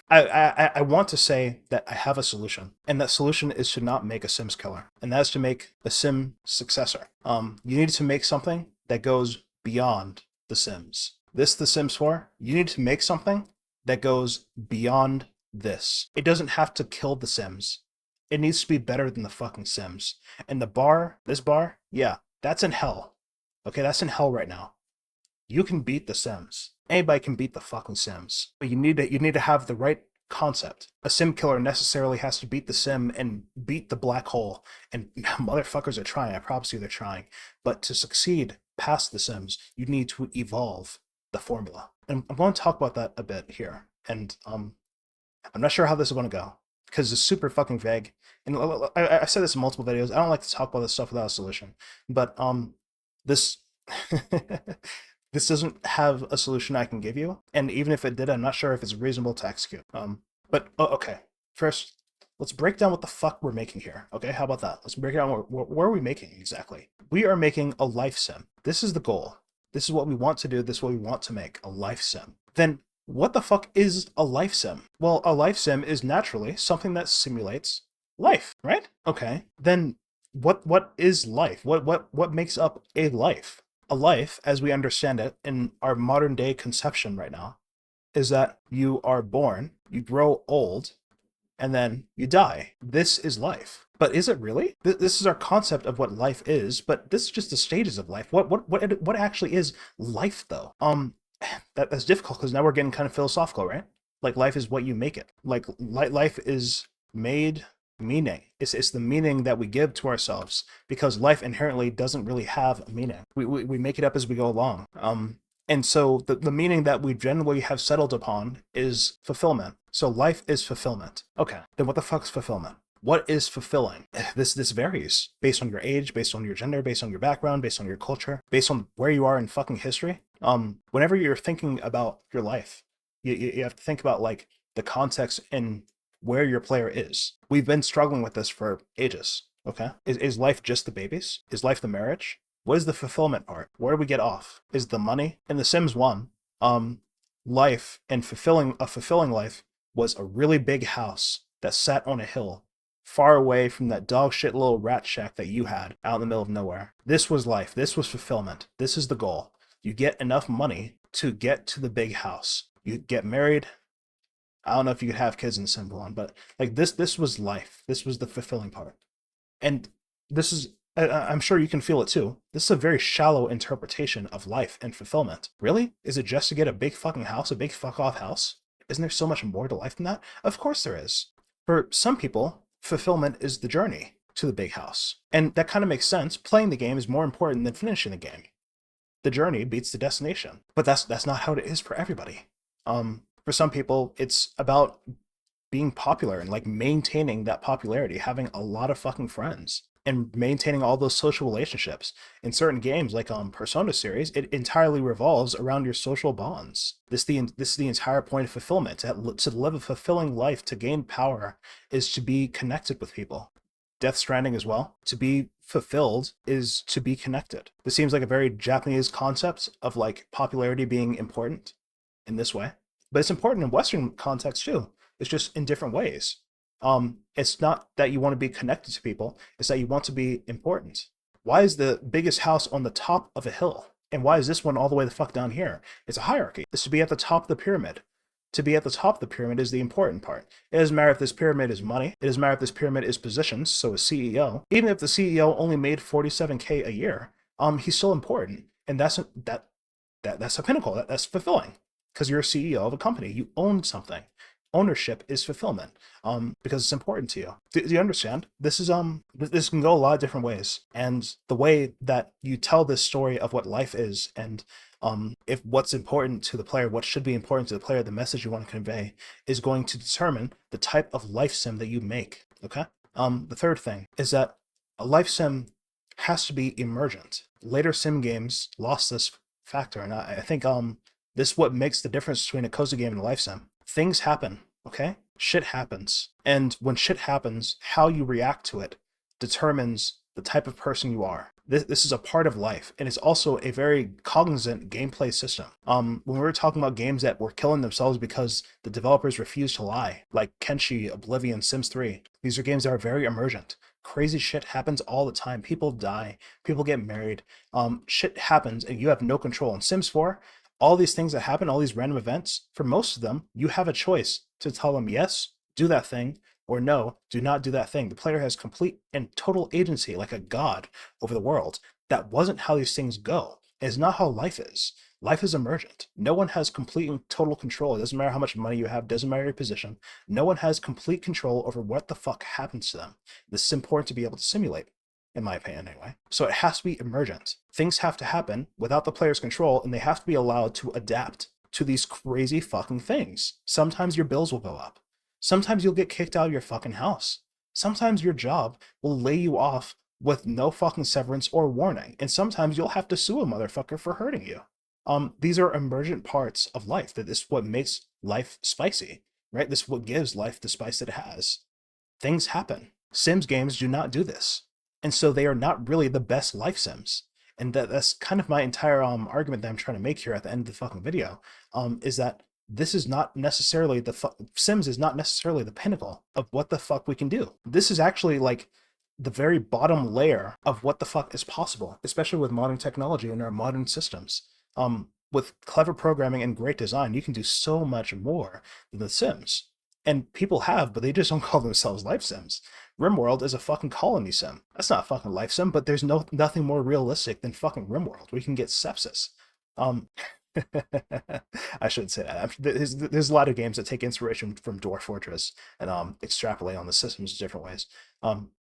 I want to say that I have a solution, and that solution is to not make a Sims killer, and that's to make a Sim successor. You need to make something that goes beyond The Sims. The Sims 4, you need to make something that goes beyond this. It doesn't have to kill The Sims. It needs to be better than the fucking Sims. And the bar, this bar, yeah, that's in hell. Okay, that's in hell right now. You can beat The Sims. Anybody can beat the fucking Sims. But you need to have the right concept. A sim killer necessarily has to beat the sim and beat the black hole. And motherfuckers are trying. I promise you they're trying. But to succeed past the Sims, you need to evolve the formula. And I'm going to talk about that a bit here. And I'm not sure how this is going to go because it's super fucking vague. And I've said this in multiple videos. I don't like to talk about this stuff without a solution. But this this doesn't have a solution I can give you. And even if it did, I'm not sure if it's reasonable to execute. But okay. First, let's break down what the fuck we're making here. Okay, how about that? Let's break down what are we making exactly. We are making a life sim. This is the goal. This is what we want to do. This is what we want to make, a life sim. Then what the fuck is a life sim? Well, a life sim is naturally something that simulates life, right? Okay. Then what is life? What makes up a life? A life, as we understand it in our modern day conception right now, is that you are born, you grow old, and then you die. This is life. But is it really? This is our concept of what life is, but this is just the stages of life. What actually is life though? That's difficult because now we're getting kind of philosophical, right? Like life is what you make it. Like life is made meaning. It's the meaning that we give to ourselves because life inherently doesn't really have a meaning. We make it up as we go along. And so the meaning that we generally have settled upon is fulfillment. So life is fulfillment. Okay, then what the fuck is fulfillment? What is fulfilling? This varies based on your age, based on your gender, based on your background, based on your culture, based on where you are in fucking history. Whenever you're thinking about your life, you have to think about like the context in where your player is. We've been struggling with this for ages. Okay, is life just the babies? Is life the marriage? What is the fulfillment part? Where do we get off? Is the money? In The Sims 1, life and a fulfilling life was a really big house that sat on a hill far away from that dog shit little rat shack that you had out in the middle of nowhere. This was life. This was fulfillment. This is the goal. You get enough money to get to the big house. You get married. I don't know if you could have kids in Sim 1, but like this was life. This was the fulfilling part. And this is, I'm sure you can feel it too. This is a very shallow interpretation of life and fulfillment. Really? Is it just to get a big fucking house, a big fuck off house? Isn't there so much more to life than that? Of course there is. For some people, fulfillment is the journey to the big house. And that kind of makes sense. Playing the game is more important than finishing the game. The journey beats the destination. But that's not how it is for everybody. For some people, it's about being popular and like maintaining that popularity, having a lot of fucking friends and maintaining all those social relationships. In certain games, like Persona series, it entirely revolves around your social bonds. This is the entire point of fulfillment. To live a fulfilling life, to gain power, is to be connected with people. Death Stranding as well. To be fulfilled is to be connected. This seems like a very Japanese concept of like popularity being important in this way. But it's important in Western context too. It's just in different ways. It's not that you want to be connected to people, it's that you want to be important. Why is the biggest house on the top of a hill? And why is this one all the way the fuck down here? It's a hierarchy. It's to be at the top of the pyramid. To be at the top of the pyramid is the important part. It doesn't matter if this pyramid is money. It doesn't matter if this pyramid is positions, so a CEO. Even if the CEO only made 47K a year, he's still important. And that's a pinnacle. That's fulfilling. Because you're a CEO of a company. You own something. Ownership is fulfillment, because it's important to you. Do you understand? This can go a lot of different ways, and the way that you tell this story of what life is, and if what's important to the player, what should be important to the player, the message you want to convey, is going to determine the type of life sim that you make. Okay. The third thing is that a life sim has to be emergent. Later sim games lost this factor, and I think this is what makes the difference between a cozy game and a life sim. Things happen, okay? Shit happens. And when shit happens, how you react to it determines the type of person you are. This is a part of life, and it's also a very cognizant gameplay system. When we were talking about games that were killing themselves because the developers refused to lie, like Kenshi, Oblivion, Sims 3, these are games that are very emergent. crazy shit happens all the time. People die, people get married, shit happens, and you have no control. In Sims 4, all these things that happen, all these random events, for most of them, you have a choice to tell them yes, do that thing, or no, do not do that thing. The player has complete and total agency, like a god, over the world. That wasn't how these things go. It's not how life is. Life is emergent. No one has complete and total control. It doesn't matter how much money you have, doesn't matter your position. No one has complete control over what the fuck happens to them. This is important to be able to simulate, in my opinion anyway. So it has to be emergent. Things have to happen without the player's control, and they have to be allowed to adapt to these crazy fucking things. Sometimes your bills will go up. Sometimes you'll get kicked out of your fucking house. Sometimes your job will lay you off with no fucking severance or warning. And sometimes you'll have to sue a motherfucker for hurting you. These are emergent parts of life. That is what makes life spicy, right? This is what gives life the spice that it has. Things happen. Sims games do not do this. And so they are not really the best life sims. And that's kind of my entire argument that I'm trying to make here at the end of the fucking video, is that this is not necessarily Sims is not necessarily the pinnacle of what the fuck we can do. This is actually like the very bottom layer of what the fuck is possible, especially with modern technology and our modern systems. With clever programming and great design, you can do so much more than The Sims. And people have, but they just don't call themselves life sims. RimWorld is a fucking colony sim. That's not a fucking life sim, but there's nothing more realistic than fucking RimWorld, where you can get sepsis. Um, I shouldn't say that. There's a lot of games that take inspiration from Dwarf Fortress and extrapolate on the systems in different ways.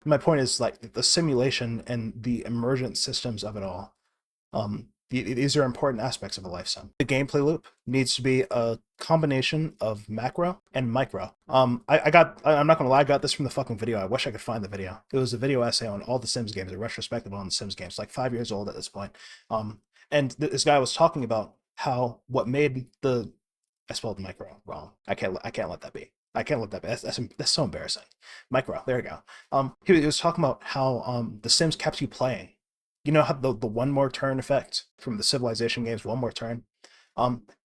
My point is like the simulation and the emergent systems of it all. These are important aspects of a life sim. The gameplay loop needs to be a combination of macro and micro. I'm not gonna lie, I got this from the fucking video. I wish I could find the video. It was a video essay on all the Sims games, a retrospective on the Sims games, like 5 years old at this point. And this guy was talking about how what made I spelled micro wrong. I can't let that be. I can't let that be. That's so embarrassing. Micro, there you go. He was talking about how The Sims kept you playing. You know how the one more turn effect from the Civilization games, one more turn?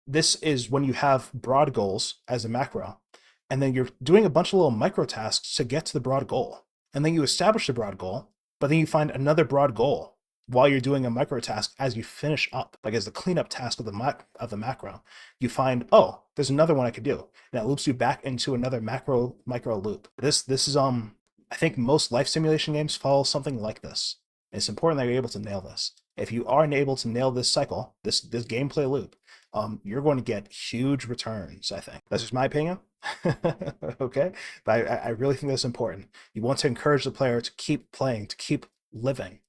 This is when you have broad goals as a macro, and then you're doing a bunch of little micro tasks to get to the broad goal. And then you establish the broad goal, but then you find another broad goal while you're doing a micro task as you finish up, like as the cleanup task of the macro. You find, oh, there's another one I could do. And that loops you back into another micro loop. This is I think most life simulation games follow something like this. It's important that you're able to nail this. If you are able to nail this cycle, this gameplay loop, you're going to get huge returns, I think. That's just my opinion. Okay? But I really think that's important. You want to encourage the player to keep playing, to keep living,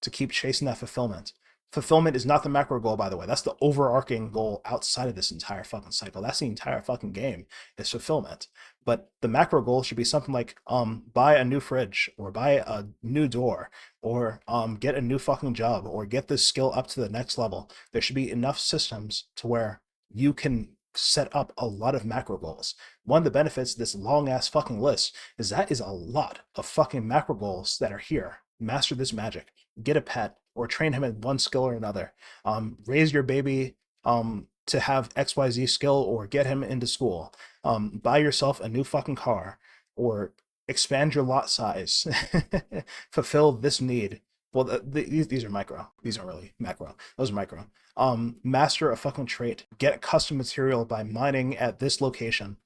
to keep chasing that fulfillment. Fulfillment is not the macro goal, by the way. That's the overarching goal outside of this entire fucking cycle. That's the entire fucking game, is fulfillment. But the macro goal should be something like buy a new fridge, or buy a new door, or get a new fucking job, or get this skill up to the next level. There should be enough systems to where you can set up a lot of macro goals. One of the benefits of this long ass fucking list is that is a lot of fucking macro goals that are here. Master this magic, get a pet, or train him in one skill or another. Raise your baby to have XYZ skill, or get him into school. Buy yourself a new fucking car, or expand your lot size. Fulfill this need. Well, these are micro. These aren't really macro. Those are micro. Master a fucking trait. Get custom material by mining at this location.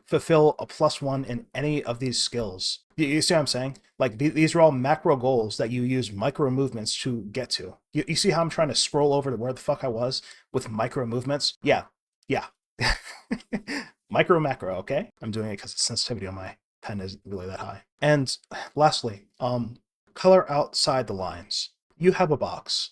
Fulfill a +1 in any of these skills. You see what I'm saying? Like, these are all macro goals that you use micro movements to get to. You see how I'm trying to scroll over to where the fuck I was with micro movements? Yeah. Micro macro, okay? I'm doing it because the sensitivity on my pen isn't really that high. And lastly, color outside the lines. You have a box.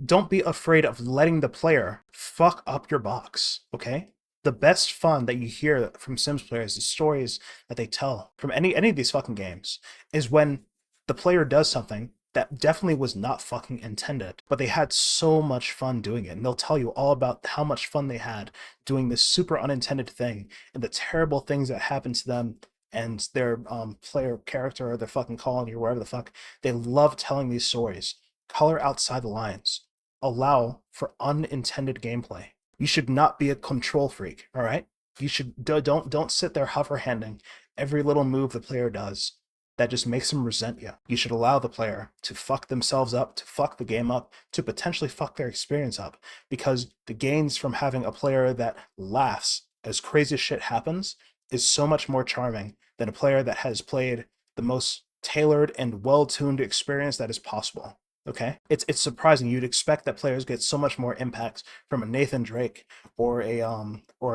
Don't be afraid of letting the player fuck up your box, okay? The best fun that you hear from Sims players, the stories that they tell from any of these fucking games, is when the player does something that definitely was not fucking intended, but they had so much fun doing it. And they'll tell you all about how much fun they had doing this super unintended thing, and the terrible things that happened to them and their player character, or their fucking colony, or wherever the fuck. They love telling these stories. Color outside the lines. Allow for unintended gameplay. You should not be a control freak, all right? You should don't sit there hover handing every little move the player does. that just makes them resent you. You should allow the player to fuck themselves up, to fuck the game up, to potentially fuck their experience up, because the gains from having a player that laughs as crazy shit happens is so much more charming than a player that has played the most tailored and well-tuned experience that is possible. Okay, it's surprising. You'd expect that players get so much more impact from a Nathan Drake or a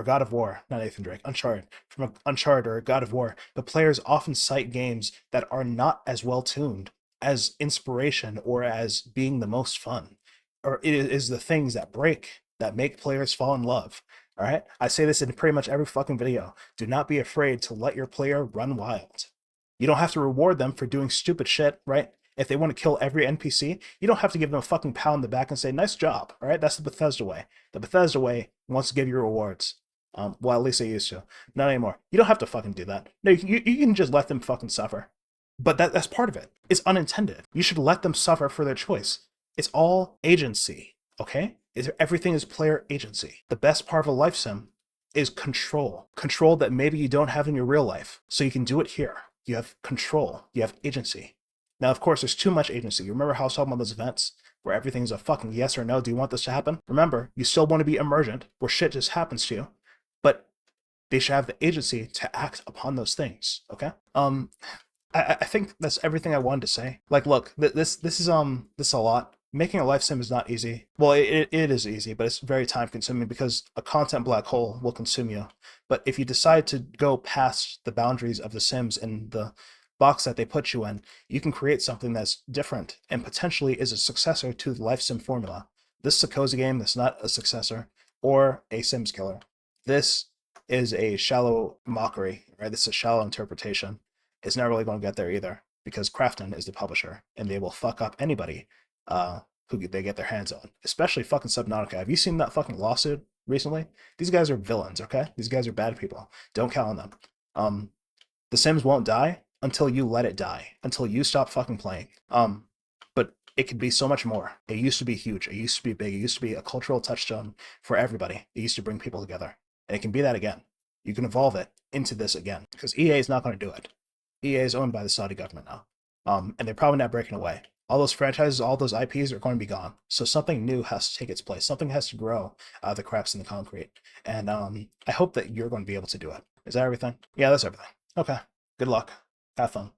God of War, not Nathan Drake, Uncharted, from a Uncharted or a God of War. But players often cite games that are not as well tuned as inspiration or as being the most fun, or it is the things that break that make players fall in love. All right, I say this in pretty much every fucking video. Do not be afraid to let your player run wild. You don't have to reward them for doing stupid shit, right? If they want to kill every NPC, you don't have to give them a fucking pat on the back and say, nice job, all right? That's the Bethesda way. The Bethesda way wants to give you rewards. Well, at least they used to. Not anymore. You don't have to fucking do that. No, you can just let them fucking suffer. But that's part of it. It's unintended. You should let them suffer for their choice. It's all agency, okay? Everything is player agency. The best part of a life sim is control. Control that maybe you don't have in your real life. So you can do it here. You have control. You have agency. Now, of course, there's too much agency. You remember how I was talking about those events where everything's a fucking yes or no? Do you want this to happen? Remember, you still want to be emergent, where shit just happens to you, but they should have the agency to act upon those things. Okay. I think that's everything I wanted to say. Like, look, this is a lot. Making a life sim is not easy. Well, it is easy, but it's very time consuming because a content black hole will consume you. But if you decide to go past the boundaries of the sims and the box that they put you in, you can create something that's different and potentially is a successor to the life sim formula. This is a cozy game that's not a successor or a Sims killer. This is a shallow mockery, right? This is a shallow interpretation. It's not really going to get there either because Krafton is the publisher and they will fuck up anybody who they get their hands on, especially fucking Subnautica. Have you seen that fucking lawsuit recently? These guys are villains, okay? These guys are bad people. Don't count on them. The Sims won't die until you let it die, until you stop fucking playing. But it could be so much more. It used to be huge. It used to be big. It used to be a cultural touchstone for everybody. It used to bring people together. And it can be that again. You can evolve it into this again because EA is not going to do it. EA is owned by the Saudi government now. And they're probably not breaking away. All those franchises, all those IPs are going to be gone. So something new has to take its place. Something has to grow out of the cracks in the concrete. And I hope that you're going to be able to do it. Is that everything? Yeah, that's everything. Okay. Good luck. Have fun.